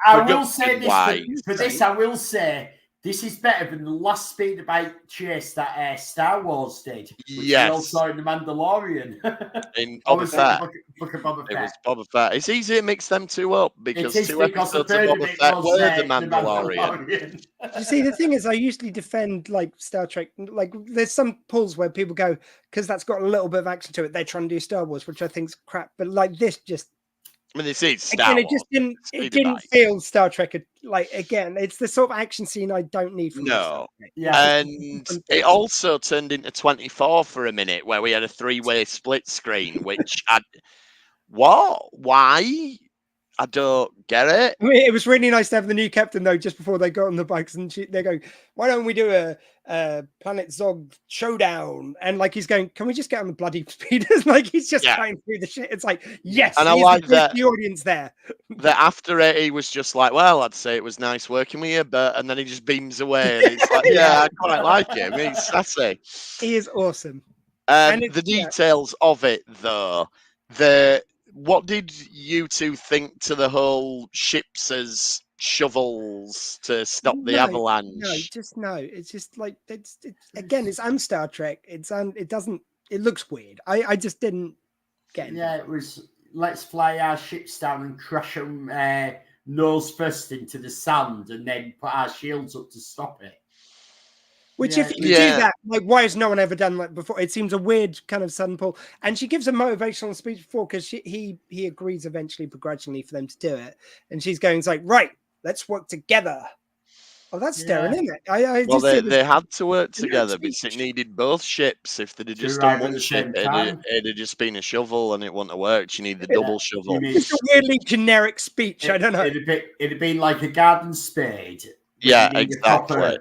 I will say this for this. I will say this is better than the last speeder bike chase that Star Wars did, which we all saw in The Mandalorian. In Boba Fett. Book of Boba Fett. It was Boba Fett. It's easy to mix them two up because two episodes of Boba Fett were The Mandalorian. You see, the thing is, I usually defend like Star Trek. Like, there's some pulls where people go because that's got a little bit of action to it. They're trying to do Star Wars, which I think's crap. But like this, just. I mean, this is Star Wars. It didn't feel Star Trek. Like, again, it's the sort of action scene I don't need from Star Trek. Yeah. And it also turned into 24 for a minute where we had a 3-way split screen, which what? Why? I don't get it. I mean, it was really nice to have the new captain, though, just before they got on the bikes and they go, why don't we do a Planet Zog showdown? And like he's going, can we just get on the bloody speeders? Like he's just going through the shit. It's like, yes, and I like that the audience there. That after it, he was just like, well, I'd say it was nice working with you, and then he just beams away. And it's like, yeah, I quite like him. He's sassy. He is awesome. And the details of it, though, what did you two think to the whole ships as shovels to stop the avalanche? No. It's just like it's un-Star Trek. It looks weird. I just didn't get it. Yeah, it was let's fly our ships down and crash them nose first into the sand and then put our shields up to stop it. Which, if you could do that, like, why has no one ever done that before? It seems a weird kind of sudden pull. And she gives a motivational speech before because he agrees eventually, begrudgingly, for them to do it. And she's going, it's like, right, let's work together. Oh, that's staring, isn't it? They had to work together because it needed both ships. If they'd just done one ship, it'd have just been a shovel and it wouldn't have worked. You need the double shovel. It's a weirdly generic speech. I don't know. It'd have been like a garden spade. Yeah, exactly.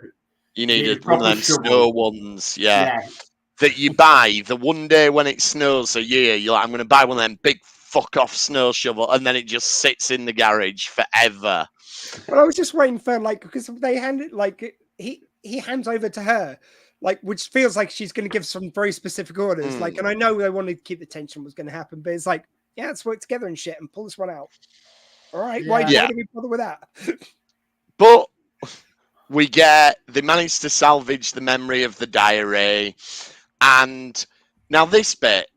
You needed one of them snow ones, that you buy the one day when it snows a year. You're like, I'm going to buy one of them big fuck off snow shovel, and then it just sits in the garage forever. Well, I was just waiting for because they hand it like he hands over to her, like which feels like she's going to give some very specific orders. Like, and I know they wanted to keep the tension was going to happen, but it's like, yeah, let's work together and shit and pull this one out. All right, why do we bother with that? But they managed to salvage the memory of the diary. And now this bit,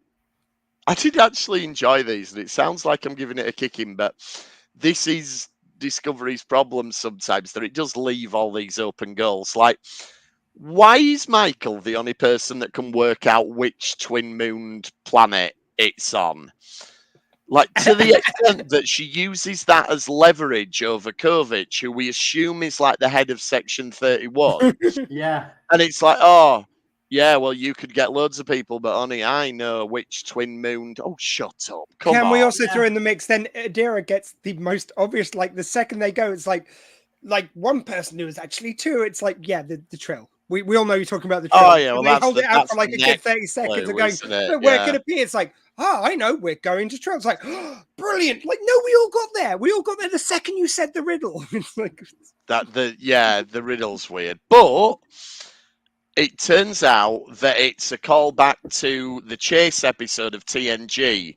I did actually enjoy these, and it sounds like I'm giving it a kicking, but this is Discovery's problem sometimes, that it does leave all these open goals. Like, why is Michael the only person that can work out which twin-mooned planet it's on? Like, to the extent that she uses that as leverage over Kovic, who we assume is like the head of Section 31. Yeah. And it's like, oh, yeah, well, you could get loads of people, but only I know which twin moon. Oh, shut up. Can we also throw in the mix? Then Adira gets the most obvious, like the second they go, it's like one person who is actually two. It's like, yeah, the Trill. We all know you're talking about the Trill. Oh, yeah, well, they hold it out for like a good 30 seconds of going, where can it be? It's like, I know, we're going to Trill. It's like, brilliant. Like, no, we all got there. We all got there the second you said the riddle. It's like the riddle's weird. But it turns out that it's a callback to the Chase episode of TNG,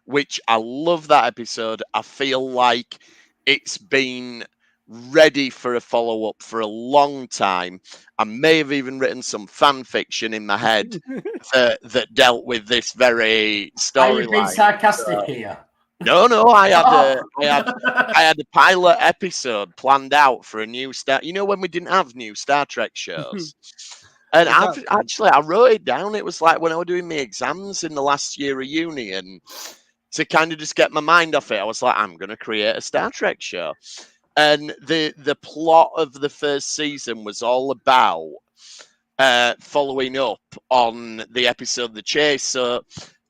which I love that episode. I feel like it's been ready for a follow-up for a long time. I may have even written some fan fiction in my head that dealt with this very storyline. Are you being sarcastic here? No, I had a pilot episode planned out for a new Star. You know when we didn't have new Star Trek shows. And I wrote it down. It was like when I was doing my exams in the last year of uni, and to kind of just get my mind off it, I was like, I'm going to create a Star Trek show. And the plot of the first season was all about following up on the episode The Chase. So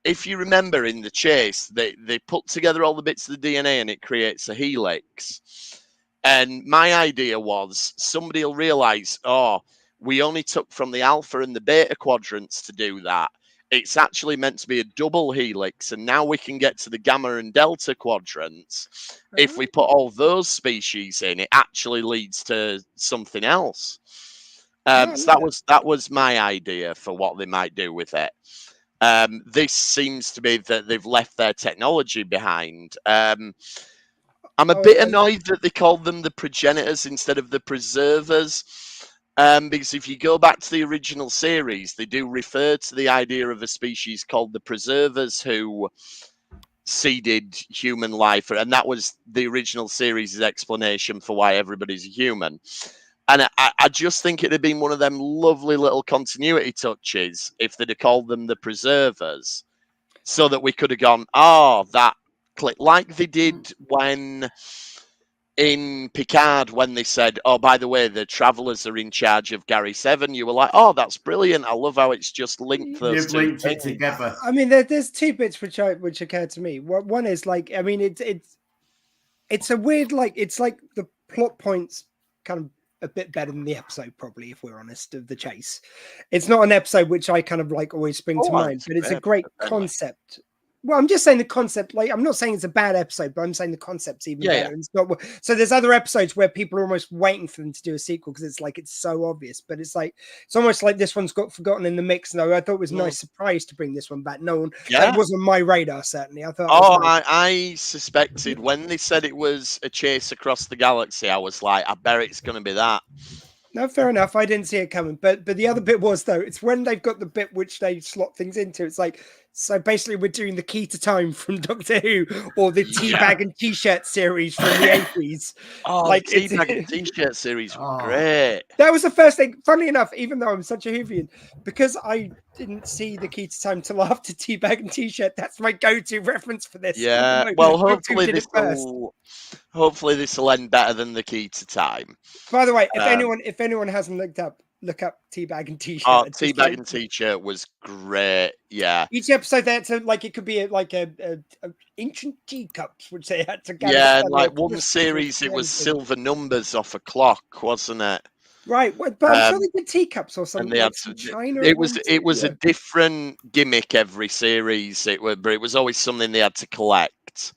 if you remember in The Chase, they put together all the bits of the DNA and it creates a helix. And my idea was somebody will realize, we only took from the alpha and the beta quadrants to do that. it's actually meant to be a double helix, and now we can get to the Gamma and Delta quadrants. If we put all those species in, it actually leads to something else. So that was my idea for what they might do with it. This seems to be that they've left their technology behind. I'm a bit annoyed that they called them the progenitors instead of the preservers. Because if you go back to the original series, they do refer to the idea of a species called the preservers who seeded human life, and that was the original series' explanation for why everybody's a human. And I just think it'd have been one of them lovely little continuity touches if they'd have called them the preservers, so that we could have gone, oh, that click, like they did when in Picard, when they said, oh, by the way, the travelers are in charge of Gary 7. You were like, oh, that's brilliant. I love how it's just linked those two linked it together. I mean, there's two bits which occurred to me. One is like, I mean, it's a weird, like, it's like the plot points kind of a bit better than the episode, probably, if we're honest, of the chase. It's not an episode which I kind of like always spring to mind, but it's a great concept. Well, I'm just saying the concept, like, I'm not saying it's a bad episode, but I'm saying the concept's even better. Yeah. It's not, so there's other episodes where people are almost waiting for them to do a sequel because it's like, it's so obvious, but it's like, it's almost like this one's got forgotten in the mix. No, I thought it was a nice surprise to bring this one back. No one, that wasn't on my radar, certainly. I thought, I suspected when they said it was a chase across the galaxy, I was like, I bet it's going to be that. No, fair enough. I didn't see it coming. But the other bit was, though, it's when they've got the bit which they slot things into. It's like, so basically we're doing the Key to Time from Doctor Who or the Teabag and T-shirt series from the 80s. Oh, like the Teabag and T-shirt series was great. That was the first thing. Funnily enough, even though I'm such a Whovian, because I didn't see the Key to Time till after Teabag and T-shirt, that's my go-to reference for this. Yeah, well, hopefully this will end better than the Key to Time. By the way, if anyone hasn't look up Teabag and T-shirt. Oh, Teabag and T-shirt was great. Yeah. Each episode they had to, like, it could be like a ancient teacups, which they had to gather. Yeah, like one series it was silver numbers off a clock, wasn't it? Right, but I'm sure they did teacups or something. And they had China. It was a different gimmick every series. But it was always something they had to collect.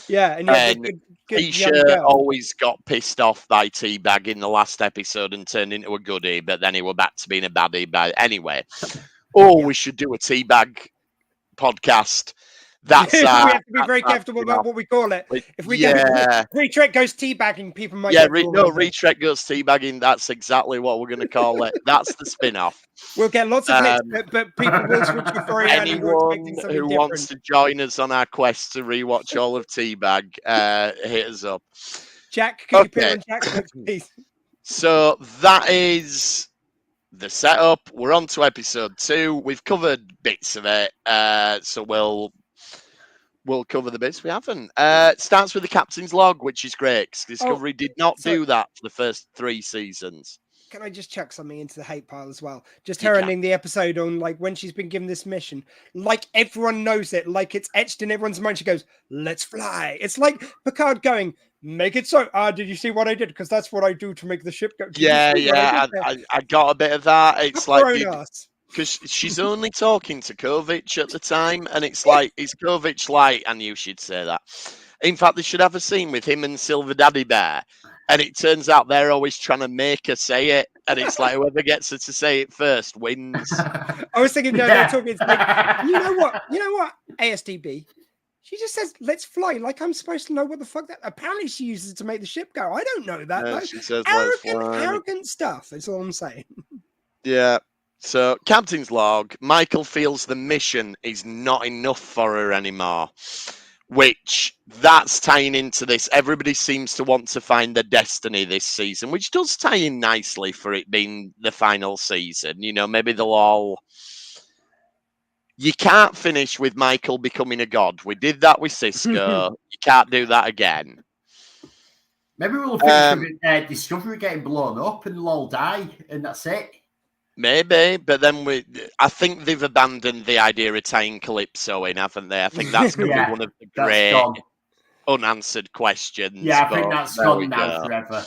Yeah, and T-shirt always got pissed off by Teabag in the last episode and turned into a goodie, but then he were back to being a baddie. But anyway, we should do a Teabag podcast. That's we have to be very careful about what we call it. If we go Retrek goes teabagging, people might Retrek goes teabagging. That's exactly what we're going to call it. That's the spin-off. We'll get lots of hits, but people will switch before anyone who wants to join us on our quest to rewatch all of Teabag, hit us up. Jack, can you put on Jack's please? So that is the setup. We're on to episode 2. We've covered bits of it, so we'll cover the bits we haven't. It starts with the captain's log, which is great. Discovery did not do that for the first 3 seasons. Can I just chuck something into the hate pile as well? Just her ending the episode on, like, when she's been given this mission, like everyone knows it, like it's etched in everyone's mind. She goes, "Let's fly." It's like Picard going, "Make it so." Did you see what I did? Because that's what I do to make the ship go. I got a bit of that. It's like, because she's only talking to Kovic at the time, and it's like, is Kovic like, I knew she'd say that. In fact, they should have a scene with him and Silver Daddy Bear, and it turns out they're always trying to make her say it, and it's like, whoever gets her to say it first wins. I was thinking, they're talking, it's like, you know what, ASDB, she just says, "Let's fly," like I'm supposed to know what the fuck that, apparently she uses it to make the ship go. I don't know that. No, she says, arrogant stuff, that's all I'm saying. Yeah. So, Captain's log, Michael feels the mission is not enough for her anymore, which that's tying into this. Everybody seems to want to find their destiny this season, which does tie in nicely for it being the final season. You know, maybe they'll all... You can't finish with Michael becoming a god. We did that with Cisco. You can't do that again. Maybe we'll finish with Discovery getting blown up and they'll all die, and that's it. Maybe, but then I think they've abandoned the idea of tying Calypso in, haven't they? I think that's going to be one of the great unanswered questions. Yeah, I think that's gone now forever.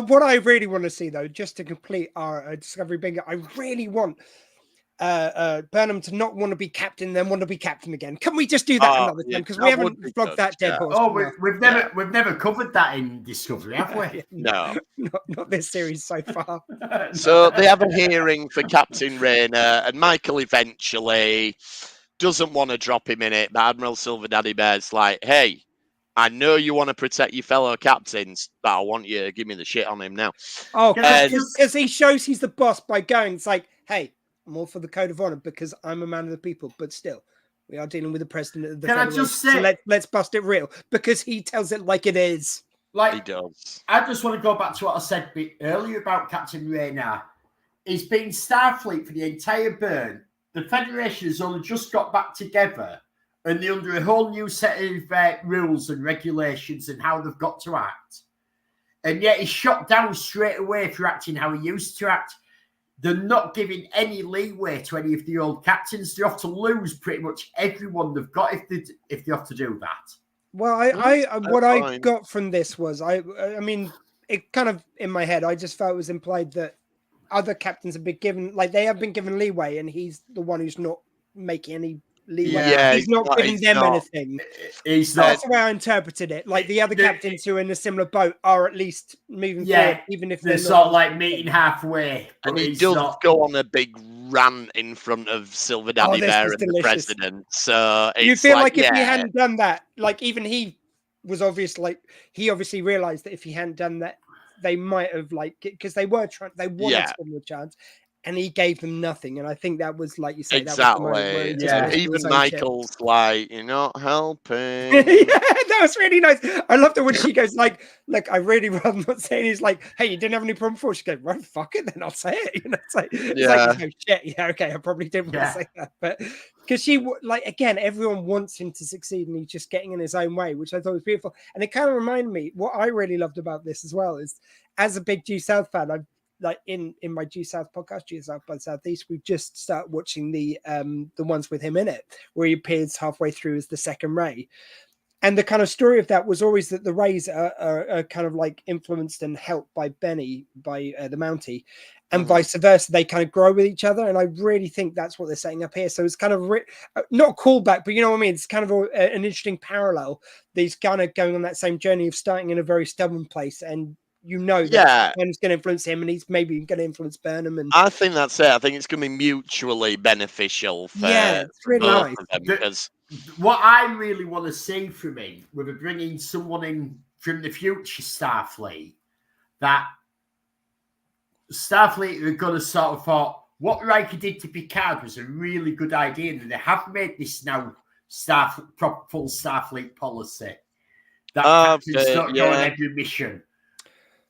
What I really want to see, though, just to complete our Discovery bingo, I really want Burnham to not want to be captain, then want to be captain again. Can we just do that another time? Because we haven't flogged that dead horse. Oh, we've never covered that in Discovery, have we? No, not this series so far. So they have a hearing for Captain Rayner, and Michael eventually doesn't want to drop him in it. But Admiral Silver Daddy Bear's like, "Hey, I know you want to protect your fellow captains, but I want you to give me the shit on him now." Oh, because he shows he's the boss by going. It's like, hey, I'm all for the code of honor because I'm a man of the people, but still, we are dealing with the president of the Federation. I just say, so let's bust it real because he tells it like it is. Like he does. I just want to go back to what I said earlier about Captain Rayner. He's been Starfleet for the entire burn. The Federation has only just got back together, and they're under a whole new set of rules and regulations and how they've got to act. And yet he's shot down straight away for acting how he used to act. They're not giving any leeway to any of the old captains. They have to lose pretty much everyone they've got if they have to do that. Well, I got from this was I mean, it kind of in my head. I just felt it was implied that other captains have been given, like they have been given leeway, and he's the one who's not making any leeway. Yeah, he's not giving them anything. That's the way I interpreted it. Like the other captains who are in a similar boat are at least moving forward, even if they're sort of like meeting halfway. And he does go on a big rant in front of Silver Daddy Bear and the president. So you feel like if he hadn't done that, like even he was he obviously realized that if he hadn't done that, they might have because they wanted to give him a chance. And he gave them nothing, and I think that was like you said. Exactly. Even Michael's like, "You're not helping." Yeah, that was really nice. I loved it when she goes like, "Look, I really rather not say it." He's like, "Hey, you didn't have any problem before." She goes, "Right, fuck it, then I'll say it." You know, it's like, oh, shit, yeah, okay, I probably didn't want to say that, but because she again, everyone wants him to succeed, and he's just getting in his own way, which I thought was beautiful. And it kind of reminded me what I really loved about this as well is, as a big Due South fan, I've like in my Due South podcast, Due South by Southeast, we've just started watching the ones with him in it, where he appears halfway through as the second Ray. And the kind of story of that was always that the Rays are kind of like influenced and helped by Benny, by the Mountie, and vice versa. They kind of grow with each other. And I really think that's what they're setting up here. So it's kind of not a callback, but you know what I mean? It's kind of an interesting parallel. These kind of going on that same journey of starting in a very stubborn place and that Burnham's going to influence him, and he's maybe going to influence Burnham. And I think that's it. I think it's going to be mutually beneficial for it's really nice. Because what I really want to see from him, with bringing someone in from the future Starfleet, that Starfleet are going to sort of thought what Riker did to Picard was a really good idea, and they have made this now full Starfleet policy that captains not go on every mission.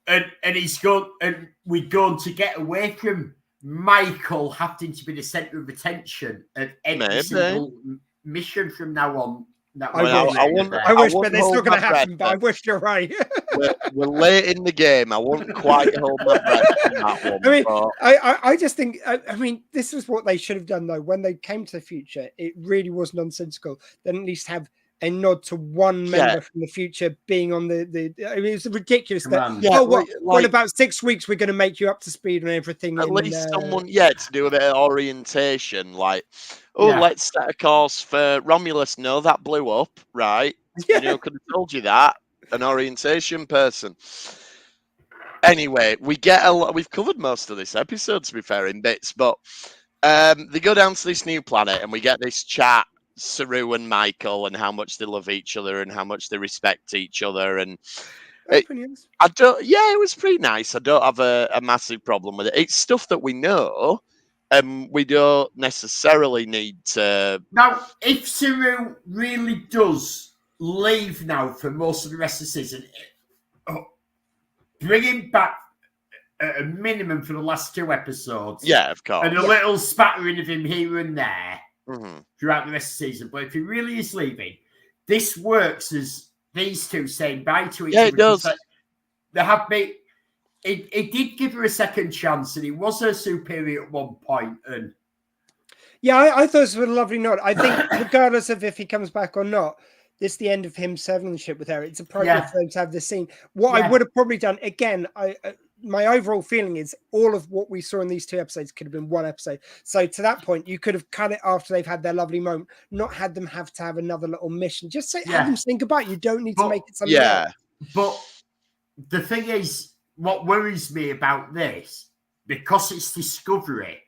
And he's going, and we're going to get away from Michael having to be the centre of attention at every single mission from now on. I wish, but it's not going to happen. But I wish you're right. we're late in the game. I wouldn't quite hold my breath on that one. I mean, I just think. I mean, this is what they should have done though. When they came to the future, it really was nonsensical. Then at least have a nod to one member from the future being on the I mean, it's ridiculous in about 6 weeks we're going to make you up to speed on everything. At least someone, to do a bit of orientation, like, let's set a course for Romulus. No, that blew up, right? You know, could have told you that. An orientation person. Anyway, we get we've covered most of this episode, to be fair, in bits, but they go down to this new planet and we get this chat, Saru and Michael, and how much they love each other and how much they respect each other. And it was pretty nice. I don't have a massive problem with it. It's stuff that we know, and we don't necessarily need to. Now, if Saru really does leave now for most of the rest of the season, bring him back at a minimum for the last 2 episodes. Yeah, of course. And a little spattering of him here and there. Throughout the rest of the season, but if he really is leaving, this works as these two saying bye to each other. Yeah, it does. They have been. It did give her a second chance, and he was her superior at one point. And I thought it was a lovely note. I think, regardless of if he comes back or not, this is the end of him serving the ship with her. It's appropriate for them to have this scene. What I would have probably done again, my overall feeling is all of what we saw in these 2 episodes could have been 1 episode. So to that point, you could have cut it after they've had their lovely moment, not had them have to have another little mission. Just have them saying goodbye. You don't need to make it something else. But the thing is, what worries me about this, because it's Discovery,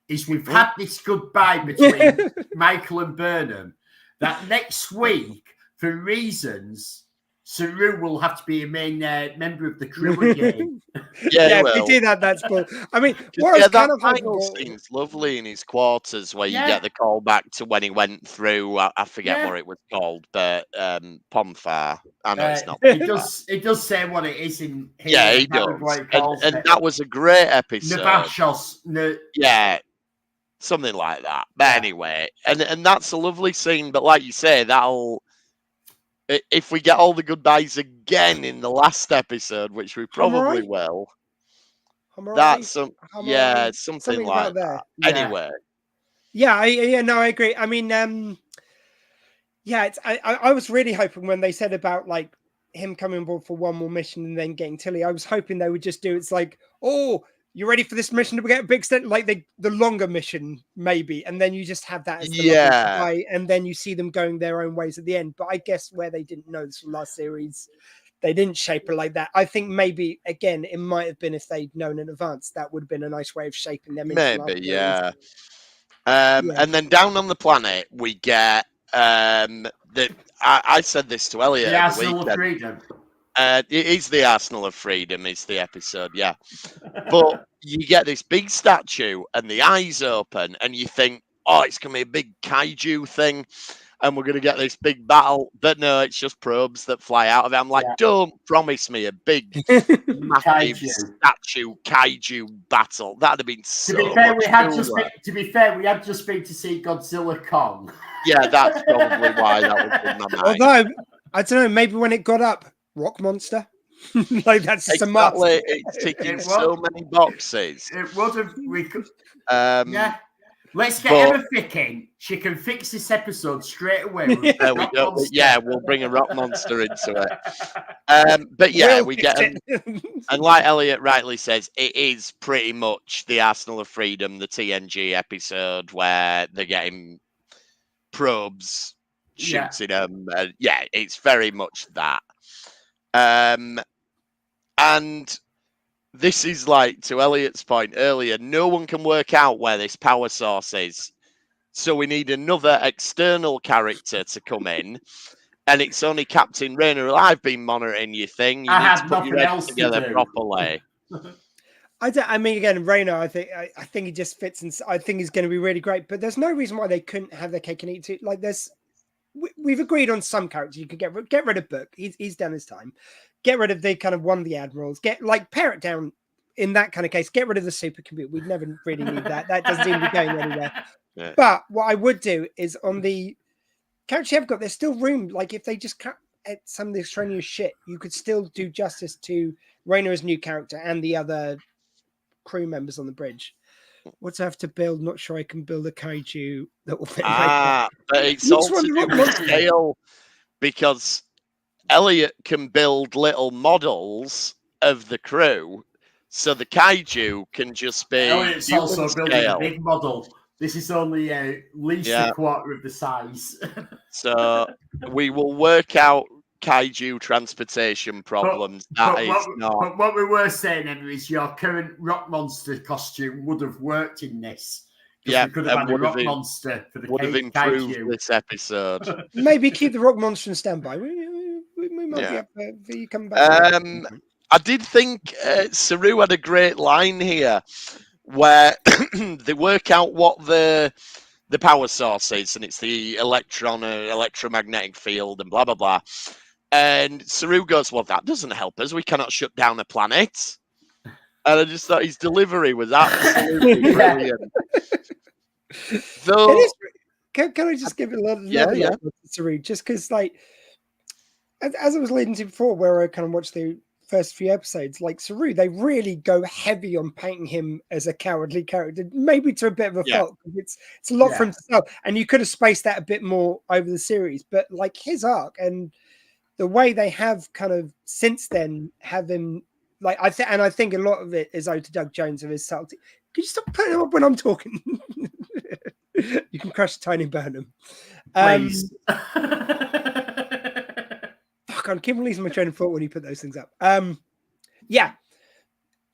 is we've had this goodbye between Michael and Burnham, that next week, for reasons, Saru will have to be a main member of the crew again. If they do that, that's cool. I mean, that final scene's lovely in his quarters where you get the call back to when he went through. I forget what it was called, but Pomfar. I know it's not. It does say what it is in here. Yeah, he does. And that was a great episode. Navashos. Yeah. Something like that. But anyway, and that's a lovely scene. But like you say, that'll, if we get all the goodbyes again in the last episode, which we probably will, that's something like that. Yeah. Anyway. I agree. I mean, I was really hoping when they said about like him coming on board for one more mission and then getting Tilly, I was hoping they would just do it's like, oh, you ready for this mission to get a big extent, like the longer mission maybe, and then you just have that as the goodbye, and then you see them going their own ways at the end. But I guess where they didn't know this from last series, they didn't shape it like that. I think maybe again it might have been if they'd known in advance, that would have been a nice way of shaping them. Maybe, And then down on the planet we get I said this to Elliot. The Arsenal of Freedom. It is the Arsenal of Freedom, is the episode, But you get this big statue and the eyes open and you think, oh, it's going to be a big kaiju thing and we're going to get this big battle. But no, it's just probes that fly out of it. I'm like, don't promise me a big, massive statue kaiju battle. That'd have been so To be fair, much we had just been to see Godzilla Kong. Yeah, that's probably why that was in my mind. Although, I don't know, maybe when it got up, Rock Monster. Like that's exactly. It's ticking so many boxes. It would have. We could. Let's get Emma Fick in. She can fix this episode straight away. There we go. Yeah, we'll bring a Rock Monster into it. But yeah, we get and like Elliot rightly says, it is pretty much the Arsenal of Freedom, the TNG episode where they're getting probes shooting them. It's very much that. And this is like, to Elliot's point earlier, no one can work out where this power source is. So we need another external character to come in. And it's only Captain Rayner. I've been monitoring your thing. You need to put your head together properly. I mean, again, Rayner, I think he just fits, and I think he's going to be really great. But there's no reason why they couldn't have their cake and eat it. Like, we've agreed on some characters. You could get rid of Book. He's done his time. Get rid of the kind of one of the admirals. Pare it down in that kind of case. Get rid of the supercomputer. We'd never really need that. That doesn't seem to be going anywhere. Yeah. But what I would do is on the characters you have got, there's still room. Like if they just cut at some of the extraneous shit, you could still do justice to Rayner as new character and the other crew members on the bridge. What do I have to build? Not sure I can build a kaiju that will fit. But it's also to do with scale because Elliot can build little models of the crew, so the kaiju can just be. Elliot's also building a big model. This is only at least a quarter of the size. So we will work out kaiju transportation problems. But what we were saying, Emma, is your current Rock Monster costume would have worked in this. Yeah, we could have had a Rock Monster for the would have improved this episode. Maybe keep the Rock Monster in standby. We might be up for you come back. I did think Saru had a great line here where they work out what the power source is, and it's the electromagnetic field and blah, blah, blah. And Saru goes, well, that doesn't help us. We cannot shut down a planet. And I just thought his delivery was absolutely brilliant. Though, can I just give it a little to Saru? Just because, like, as I was leading to before, where I kind of watched the first few episodes, like Saru, they really go heavy on painting him as a cowardly character, maybe to a bit of a fault. It's a lot for him to sell, and you could have spaced that a bit more over the series. But like his arc and the way they have kind of since then have him like I think a lot of it is owed to Doug Jones of his subtlety. Could you stop putting him up when I'm talking? You can crush Tiny Burnham. Please. Fuck, I'm keeping losing my train of thought when you put those things up. Yeah.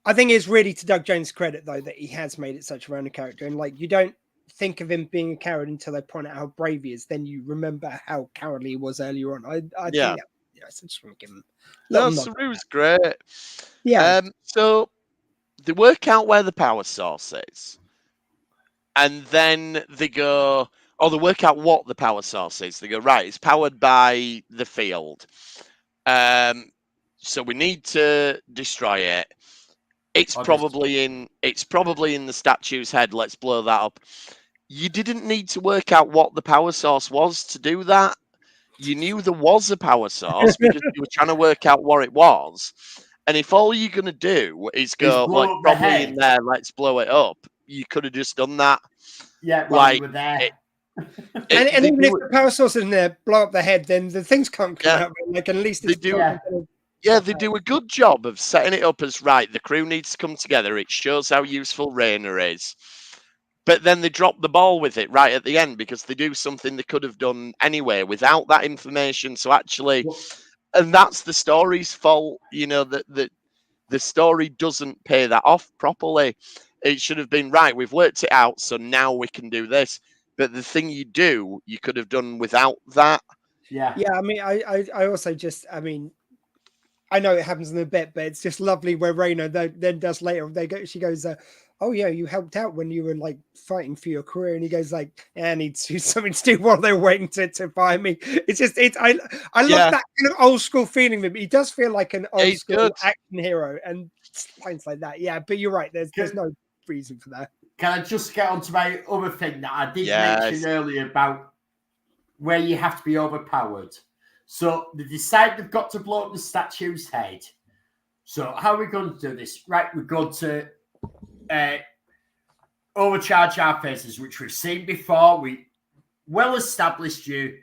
I think it's really to Doug Jones' credit, though, that he has made it such a rounded character. And, like, you don't think of him being a coward until they point out how brave he is. Then you remember how cowardly he was earlier on. I think that, I just want to give him a little nod. Saru's great. Yeah. So they work out where the power source is. And then they go, they work out what the power source is. They go, right, it's powered by the field. So we need to destroy it. It's probably in the statue's head. Let's blow that up. You didn't need to work out what the power source was to do that. You knew there was a power source because you were trying to work out what it was. And if all you're going to do is go, like, probably in there, let's blow it up, you could have just done that. Yeah, like, you were there. And even if the power source is in there, blow up the head, then the things can't come out. Like, at least it's they do a good job of setting it up as, right, the crew needs to come together. It shows how useful Rayner is. But then they drop the ball with it right at the end because they do something they could have done anyway without that information. So actually, and that's the story's fault, you know, that the story doesn't pay that off properly. It should have been, right, we've worked it out, so now we can do this. But the thing you do, you could have done without that. Yeah. Yeah, I mean, I also just, I mean, I know it happens in a bit, but it's just lovely where Rayner then does later. She goes, oh yeah, you helped out when you were like fighting for your career, and he goes like, I need to something to do while they're waiting to buy me. It's just I love that kind of old school feeling of him. He does feel like an old school action hero, and lines like that. Yeah, but you're right. There's no reason for that. Can I just get on to my other thing that I did mention earlier about where you have to be overpowered? So they decide they've got to blow up the statue's head. So how are we going to do this? Right, we're going to overcharge our phases, which we've seen before. We well established you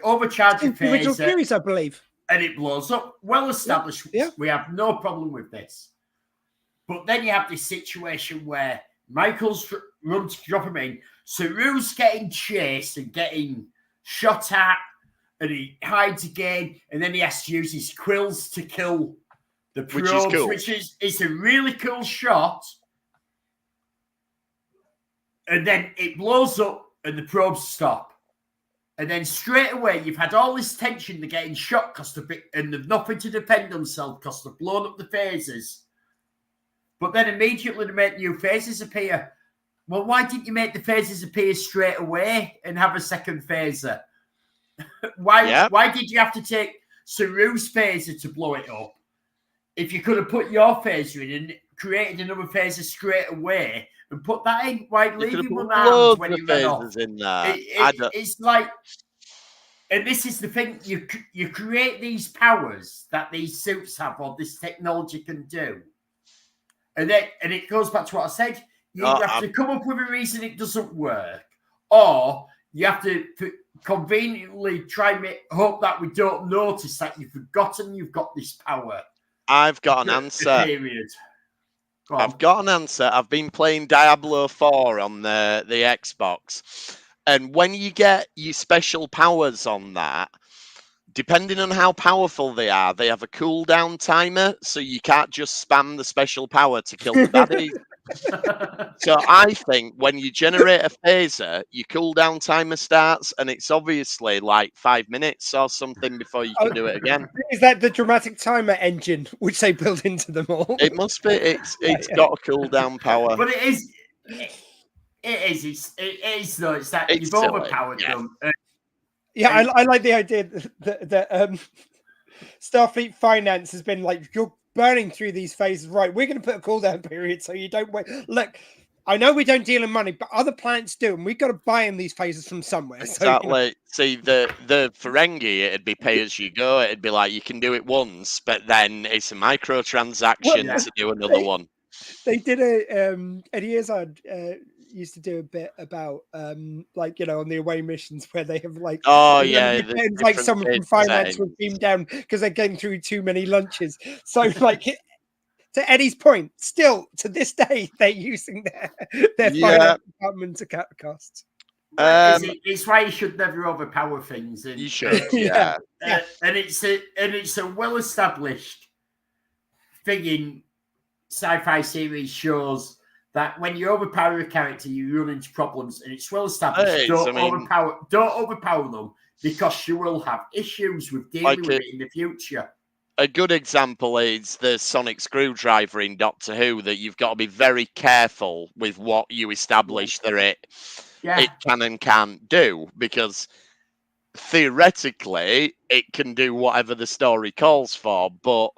overcharge your phaser, series, I believe, and it blows up. Well established. Yeah. We have no problem with this. But then you have this situation where Michael's run to drop him in. Saru's getting chased and getting shot at, and he hides again, and then he has to use his quills to kill the probes, which is a really cool shot. And then it blows up, and the probes stop. And then straight away, you've had all this tension. They're getting shot and they've nothing to defend themselves because they've blown up the phasers. But then immediately they make new phases appear. Well, why didn't you make the phases appear straight away and have a second phaser? Why did you have to take Saru's phaser to blow it up? If you could have put your phaser in and created another phaser straight away and put that in, why leave him around when you ran off? In there. It's like, and this is the thing, you create these powers that these suits have or this technology can do. And it goes back to what I said. You have to come up with a reason it doesn't work, or you have to conveniently try and hope that we don't notice that you've forgotten you've got this power. I've got an answer. I've got an answer. I've been playing Diablo 4 on the Xbox, and when you get your special powers on that, depending on how powerful they are, they have a cooldown timer, so you can't just spam the special power to kill the baddies. So I think when you generate a phaser, your cooldown timer starts, and it's obviously like 5 minutes or something before you can do it again. Is that the dramatic timer engine which they built into them all? It must be. It's got a cooldown power. But it is though. It's that you've overpowered them. Yeah, I like the idea that Starfleet Finance has been like, you're burning through these phases. Right, we're going to put a cooldown period so you don't wait. Look, I know we don't deal in money, but other planets do, and we've got to buy in these phases from somewhere. Exactly. So, See, the Ferengi, it'd be pay as you go. It'd be like you can do it once, but then it's a microtransaction to do another one. They did Eddie Izzard used to do a bit about like, you know, on the away missions where they have like like someone from finance would beam down because they're getting through too many lunches. So like to Eddie's point, still to this day, they're using their finance department to cut costs. It's why you should never overpower things. You should, yeah. And it's a well-established thing in sci-fi series shows that when you overpower a character, you run into problems, and it's well-established. Don't overpower them, because you will have issues with dealing with it in the future. A good example is the sonic screwdriver in Doctor Who, that you've got to be very careful with what you establish that it can and can't do, because theoretically it can do whatever the story calls for. But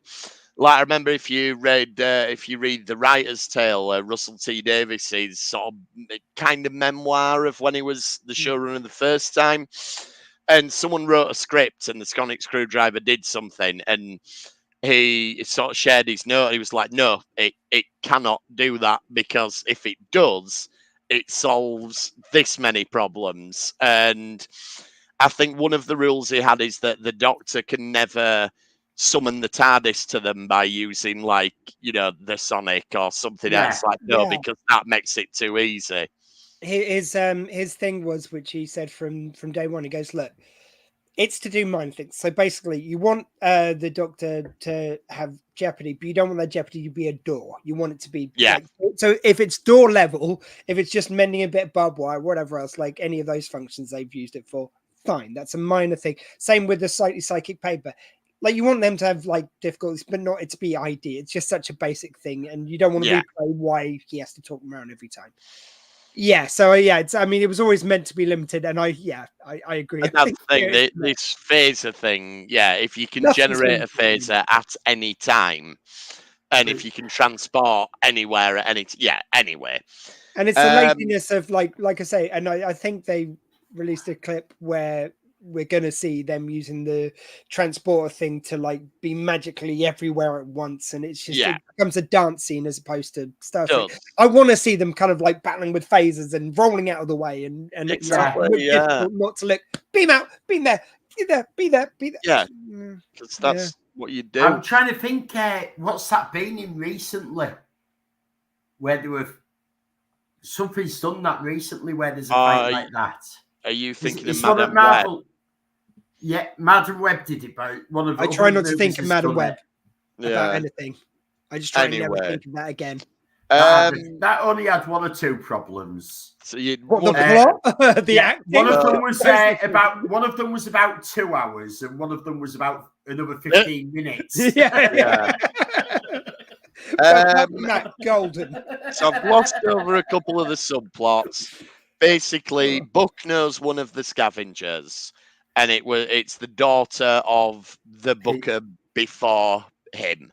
like, I remember if you read the writer's tale, Russell T Davies's sort of kind of memoir of when he was the showrunner the first time, and someone wrote a script and the sonic screwdriver did something, and he sort of shared his note. He was like, no, it cannot do that, because if it does, it solves this many problems. And I think one of the rules he had is that the Doctor can never summon the TARDIS to them by using, like, the Sonic or something else. Like, because that makes it too easy. His thing was, which he said from day one, he goes, look, it's to do mind things. So basically, you want the Doctor to have jeopardy, but you don't want that jeopardy to be a door. You want it to be so if it's door level, if it's just mending a bit of barbed wire, whatever else, like any of those functions they've used it for, fine. That's a minor thing. Same with the slightly psychic paper. Like, you want them to have like difficulties, but not it to be ID. It's just such a basic thing, and you don't want to replay why he has to talk them around every time. Yeah, so it was always meant to be limited, and I agree. And that's the thing, this phaser thing, if you can generate a phaser at any time, and if you can transport anywhere at anyway. And it's the laziness of like I say, and I think they released a clip where we're going to see them using the transporter thing to like be magically everywhere at once, and it's just it becomes a dance scene as opposed to stuff. I want to see them kind of like battling with phasers and rolling out of the way, and exactly, not to look beam out, beam there, be there. Yeah, because that's what you do. I'm trying to think, what's that been in recently, where there were something's done that recently where there's a fight like that. Are you thinking of Madam Web? Yeah, Madam Web did it, but one of. I try not to think of Madam Web about anything. I just try to never think of that again. That only had one or two problems. So the plot, the acting. One of them was about 2 hours, and one of them was about another 15 minutes. Matt Golden. So I've glossed over a couple of the subplots. Basically, Buck knows one of the scavengers, and it's the daughter of the Booker before him.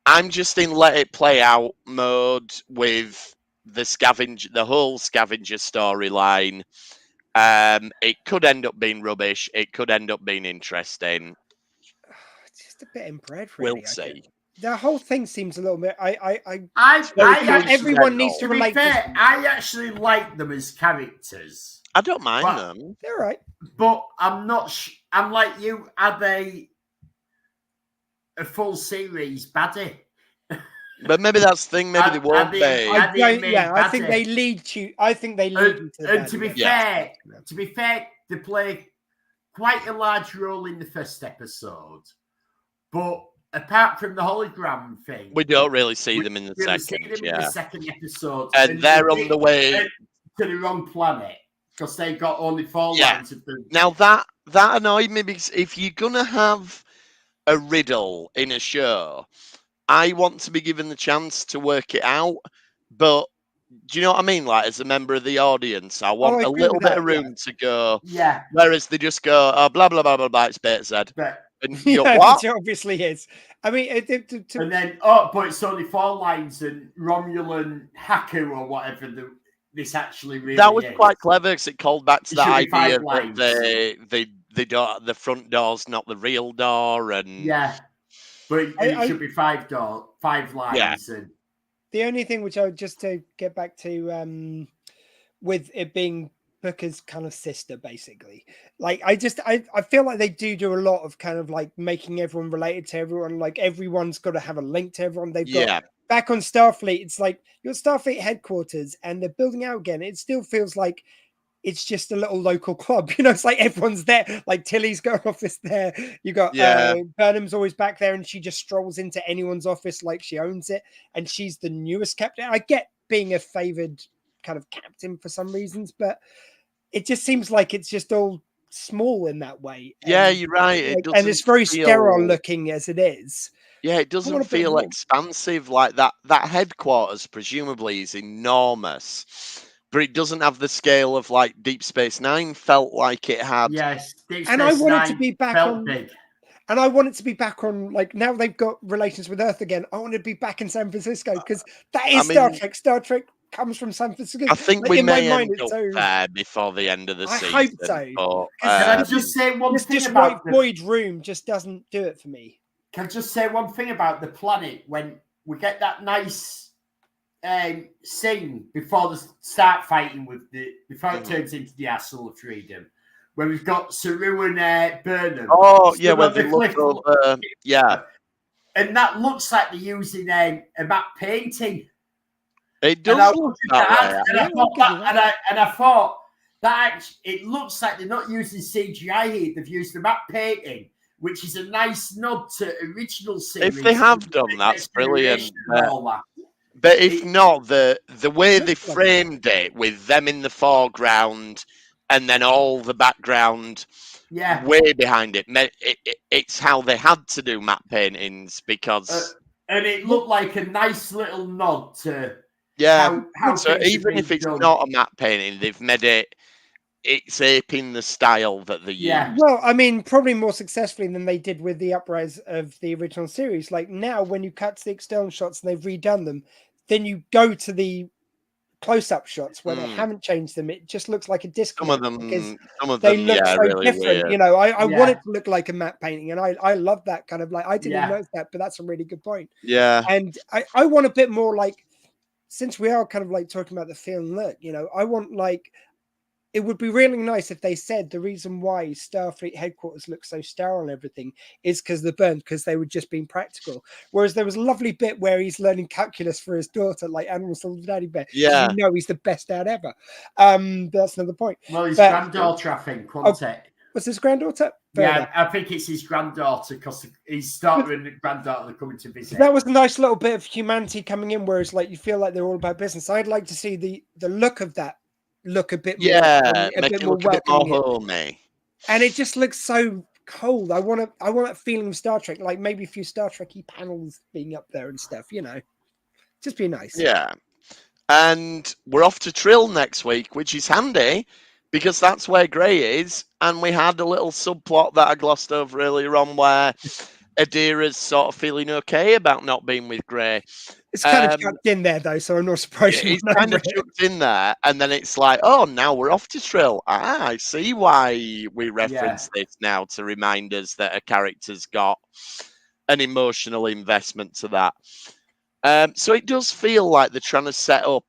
I'm just in let it play out mode with the whole scavenger storyline. It could end up being rubbish. It could end up being interesting. It's just a bit inbred, really. We'll see. The whole thing seems a little bit. Everyone needs to relate. Fair, I actually like them as characters. I don't mind them. They're right, but I'm not. I'm like you. Are they a full series baddie? But maybe that's the thing. Maybe they won't be. I think they lead you. I think they lead you to. And to be fair, they play quite a large role in the first episode, but apart from the hologram thing, we don't really see them in the second. In the second episode, and they're on the way to the wrong planet because they got only 4 lines of them. Now that annoyed me, because if you're gonna have a riddle in a show, I want to be given the chance to work it out. But do you know what I mean? Like, as a member of the audience, I want a little bit of room to go. Yeah. Whereas they just go, oh, blah blah blah blah blah. It's beta Z. And what? It obviously is. I mean, and then but it's only 4 lines, and Romulan Haku or whatever this actually really. That was is. quite clever, because it called back to the idea that the front door's not the real door, and but it should be 5 lines. Yeah. The only thing which I would just to get back to with it being Booker's kind of sister, basically. Like, I feel like they do a lot of kind of like making everyone related to everyone. Like, everyone's got to have a link to everyone. They've got back on Starfleet. It's like your Starfleet headquarters, and they're building out again. It still feels like it's just a little local club, you know. It's like everyone's there. Like Tilly's got an office there. You got Burnham's always back there, and she just strolls into anyone's office like she owns it, and she's the newest captain. I get being a favored kind of captain for some reasons, but it just seems like it's just all small in that way. Yeah, you're right. And it's very sterile looking as it is. Yeah, it doesn't feel expansive like that. That headquarters presumably is enormous, but it doesn't have the scale of like Deep Space Nine felt like it had. Yes, Deep Space and I want it to be back on big. And I want it to be back on, like, now they've got relations with Earth again. I want it to be back in San Francisco, because that is Star Trek. Star Trek comes from San Francisco. I think we may end up there before the end of the season. I hope so. Can I just say one thing about the Void Room just doesn't do it for me. Can I just say one thing about the planet? When we get that nice scene before they start fighting before it turns into the Asshole of Freedom, where we've got Saru and Burnham. Oh, yeah, where they look over, and that looks like they're using a matte painting. It does look that way. And I thought that it looks like they're not using CGI here. They've used the matte painting, which is a nice nod to original series. If they have done, that's brilliant. But if not, the way they framed it with them in the foreground and then all the background way behind it, it's how they had to do matte paintings because... and it looked like a nice little nod to... how so even if it's not a matte painting, they've made it's aping the style that they use. Well, I mean, probably more successfully than they did with the uprise of the original series. Like now, when you cut to the external shots and they've redone them, then you go to the close-up shots where they haven't changed them. It just looks like a disconnect. Some of they them, look so really different. Weird. You know, I want it to look like a matte painting, and I love that kind of like. I didn't notice that, but that's a really good point. Yeah, and I want a bit more like. Since we are kind of like talking about the feel and look, you know, I want like, it would be really nice if they said the reason why Starfleet headquarters look so sterile and everything is because the burn, because they were just being practical. Whereas there was a lovely bit where he's learning calculus for his daughter, like Animal Daddy Bear. Yeah. You know, he's the best dad ever. That's another point. Well, his granddaughter, I think, wasn't it? Was his granddaughter? I think it's his granddaughter because his daughter and granddaughter are coming to visit. That was a nice little bit of humanity coming in, whereas like you feel like they're all about business. I'd like to see the look of that look a bit more, a bit more homey. And it just looks so cold. I want that feeling of Star Trek, like maybe a few Star Trek-y panels being up there and stuff, you know. Just be nice. Yeah. And we're off to Trill next week, which is handy. Because that's where Grey is, and we had a little subplot that I glossed over earlier on where Adira's sort of feeling okay about not being with Grey. It's kind of chucked in there, though, so I'm not surprised. It's kind of chucked in there, and then it's like, oh, now we're off to Trill. I see why we reference this now to remind us that a character's got an emotional investment to that. So it does feel like they're trying to set up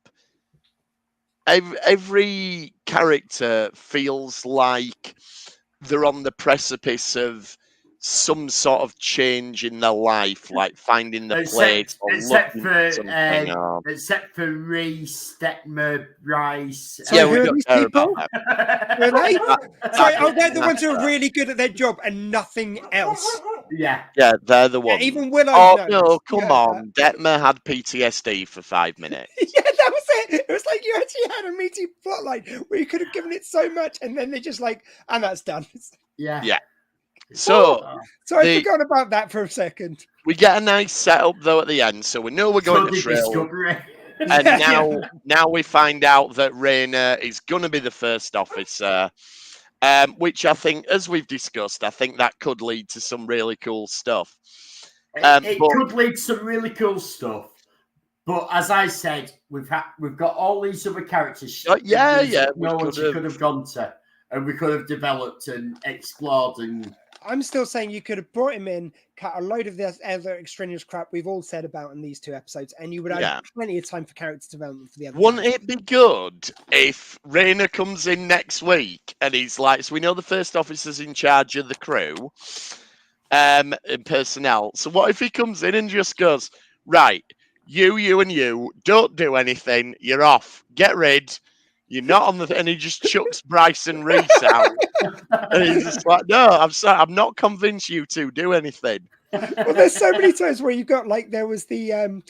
every character feels like they're on the precipice of some sort of change in their life, like finding the place. Except for Reese, Detmer, Rice. Yeah, we don't care about that. Really? They're the ones who are really good at their job and nothing else. Yeah, they're the ones. Even Willow. Oh no, come on! Detmer had PTSD for 5 minutes. Yeah, that was it. It was like you actually had a meaty plotline where you could have given it so much, and then they just like, and that's done. Yeah. So I forgot about that for a second. We get a nice setup though at the end, so we know we're going to Trill. And now we find out that Rayner is going to be the first officer. Which I think, as we've discussed, I think that could lead to some really cool stuff. It could lead to some really cool stuff. But as I said, we've got all these other characters. No one could have gone to, and we could have developed and explored and I'm still saying you could have brought him in, cut a load of this other extraneous crap we've all said about in these 2 episodes, and you would have plenty of time for character development for the other. Wouldn't it be good if Rayner comes in next week and he's like, so we know the first officer's in charge of the crew, and personnel. So what if he comes in and just goes, right, you and you, don't do anything, you're off, get rid. You're not on the... And he just chucks Bryce and Reese out. And he's just like, no, I'm sorry, I'm not convinced you to do anything. Well, there's so many times where you've got, like, there was the... as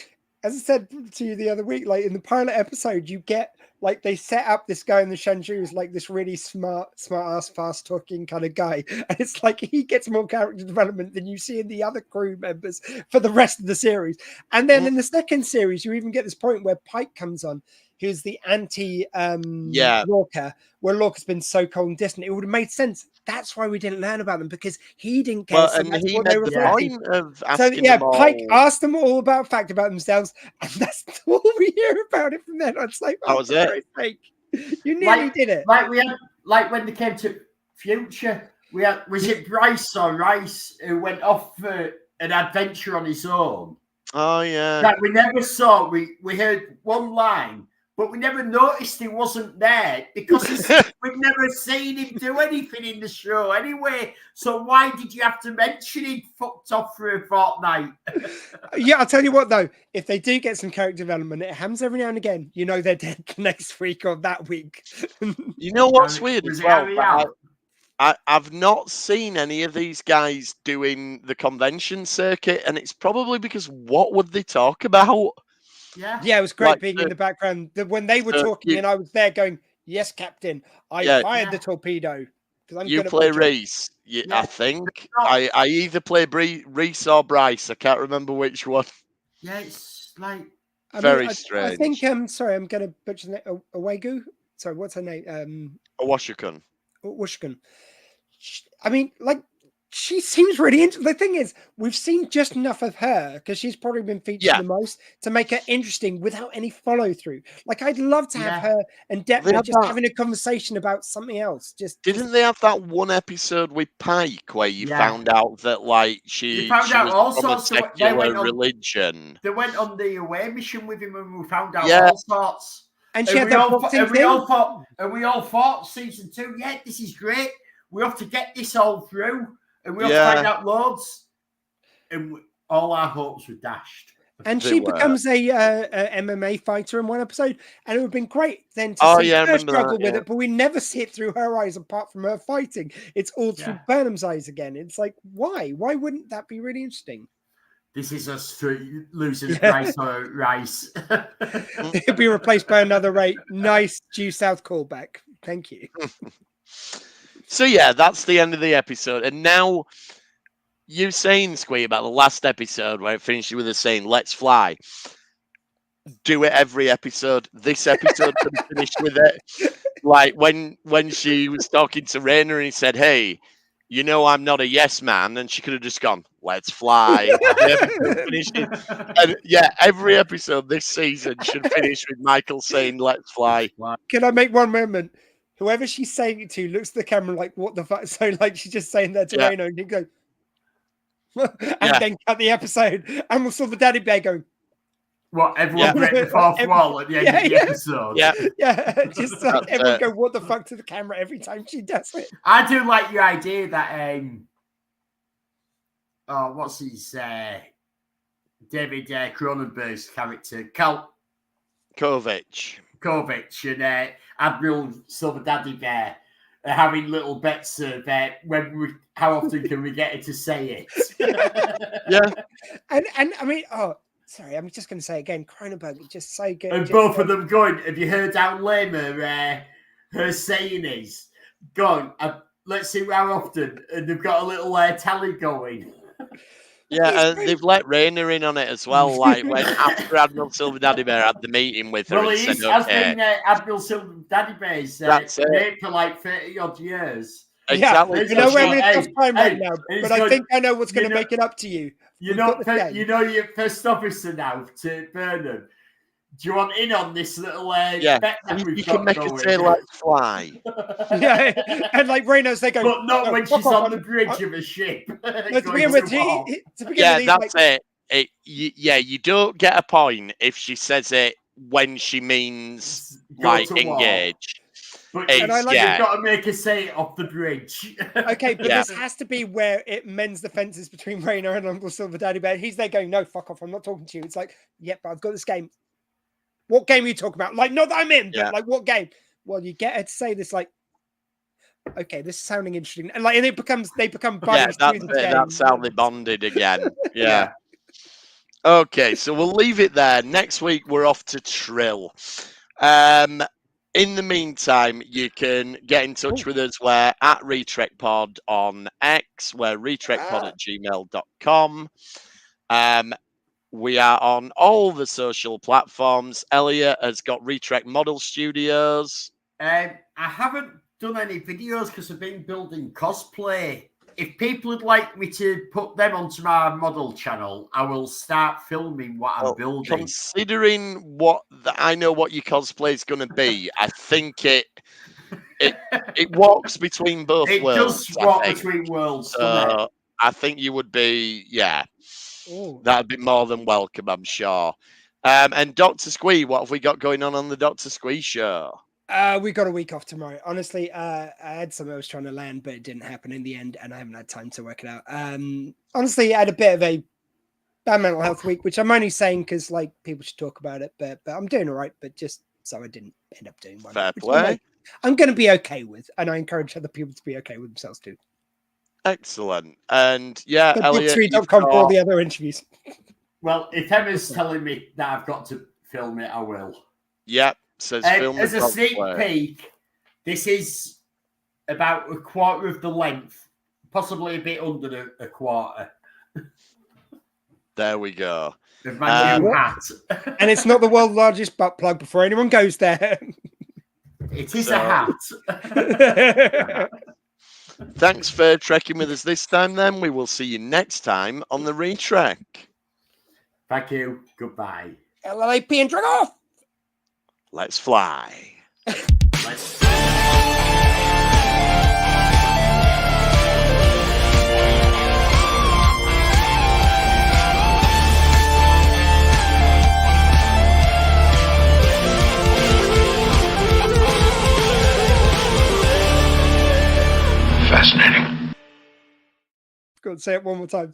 I said to you the other week, like, in the pilot episode, you get... Like, they set up this guy in the Shanju as, like, this really smart-ass, fast-talking kind of guy. And it's like he gets more character development than you see in the other crew members for the rest of the series. And then in the second series, you even get this point where Pike comes on, who's the anti-Lorca, where Lorca's been so cold and distant. It would have made sense. That's why we didn't learn about them, because he didn't care. Well, and he made the point of asking them all. Pike asked them all about themselves, and that's all we hear about it from then. It's like, that was it. You nearly did it. Like we had, like when they came to Future, we had, was it Bryce or Rice who went off for an adventure on his own? Oh yeah. That we never saw. We heard one line, but we never noticed he wasn't there because we've never seen him do anything in the show anyway. So why did you have to mention he fucked off for a fortnight? Yeah, I'll tell you what though, if they do get some character development, it happens every now and again. You know they're dead next week or that week. You know what's weird as well? I've not seen any of these guys doing the convention circuit, and it's probably because what would they talk about? Yeah, it was great being in the background. When they were talking, and I was there going, "Yes, Captain, I fired the torpedo." You play Reese, I think. I either play Reese or Bryce. I can't remember which one. Yeah, it's like very strange. I think. Sorry, I'm going to butcher the name. Awegu. Sorry, what's her name? Awashukun. Awashukun. I mean, like, she seems really interesting. The thing is, we've seen just enough of her because she's probably been featured the most to make her interesting without any follow through. Like, I'd love to have her and Deppner just having a conversation about something else. Didn't they have that one episode with Pike where you found out that like she found out all from sorts a secular religion? They went on the away mission with him, and we found out all sorts. And she had that we all thought season 2. Yeah, this is great. We have to get this all through. And we have to find out loads, and all our hopes were dashed. And she becomes a MMA fighter in one episode, and it would have been great then to see her struggle with it, but we never see it through her eyes apart from her fighting. It's all through Burnham's eyes again. It's like, why? Why wouldn't that be really interesting? This is us losing Rice or Rice. It'll be replaced by another nice due south callback. Thank you. So yeah, that's the end of the episode. And now you saying, Squee, about the last episode where it finished with us saying, let's fly. Do it every episode. This episode could have finished with it. Like when she was talking to Rayner and he said, hey, you know I'm not a yes man. And she could have just gone, let's fly. And yeah, every episode this season should finish with Michael saying, let's fly. Can I make one moment? Whoever she's saying it to looks at the camera like, what the fuck? So, like, she's just saying that to Reno, and you go, and then cut the episode. And we saw the daddy bear going, what? Everyone break the fourth wall at the end of the episode. Yeah. Just like everyone go, what the fuck to the camera every time she does it. I do like your idea that, what's his, David Cronenberg's character, Kovic and Admiral Silver Daddy Bear are having little bets of how often can we get her to say it. And I mean, sorry, I'm just going to say again, Cronenberg is just so good. And both of them going, have you heard how lame her saying is? Go on, let's see how often. And they've got a little tally going. Yeah, and they've let Rayner in on it as well. Like when after Admiral Silver Daddy Bear had the meeting with her, well, he has been Admiral Silver Daddy Bear's mate for like 30 odd years. Exactly. Yeah, you know we're in a tough time right now, but I think I know what's going to make it up to you. You know your first officer now to Burnham. Do you want in on this little bet that we've you got can make going? it say let's fly. Yeah, and like Reyna's, they go, but not when she's on the bridge of a ship. To begin with, that's it. You don't get a point if she says it when she means like engage. But you've got to make her say it off the bridge. Okay, but this has to be where it mends the fences between Reyna and Uncle Silver Daddy Bear. He's there going, no, fuck off, I'm not talking to you. It's like, but I've got this game. What game are you talking about? Like, not that I'm in, but like, what game? Well, you get her to say this, like, okay, this is sounding interesting. And like, and they become buddies. That's how they bonded again. Yeah. Okay, so we'll leave it there. Next week, we're off to Trill. In the meantime, you can get in touch with us. We're at RetrekPod on X. We're retrekpod@gmail.com. We are on all the social platforms. Elliot has got Retrek Model Studios. I haven't done any videos because I've been building cosplay. If people would like me to put them onto my model channel, I will start filming what I'm building. Considering I know what your cosplay is going to be, I think it walks between both worlds. It does walk between worlds. So I think you would be, that'd be more than welcome, I'm sure. And Dr. Squee, what have we got going on the Dr. Squee show? We got a week off tomorrow. Honestly, I had something I was trying to land, but it didn't happen in the end, and I haven't had time to work it out. Honestly, I had a bit of a bad mental health week, which I'm only saying because like people should talk about it, but I'm doing all right. But just so I didn't end up doing one. Fair play. I'm going to be okay with, and I encourage other people to be okay with themselves too. Excellent. And Elliot, Book3.com for all the other interviews. Well, if Emma's telling me that I've got to film it, I will. Yep. Says film as a sneak peek, this is about a quarter of the length, possibly a bit under a quarter. There we go. Of my new hat. And it's not the world's largest butt plug before anyone goes there. It is a hat. Thanks for trekking with us this time, then. We will see you next time on the Retrek. Thank you. Goodbye. LLAP and drag off. Let's fly. Let's fly. Fascinating. Go on, say it one more time.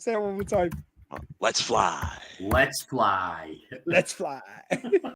Let's fly. Let's fly. Let's fly.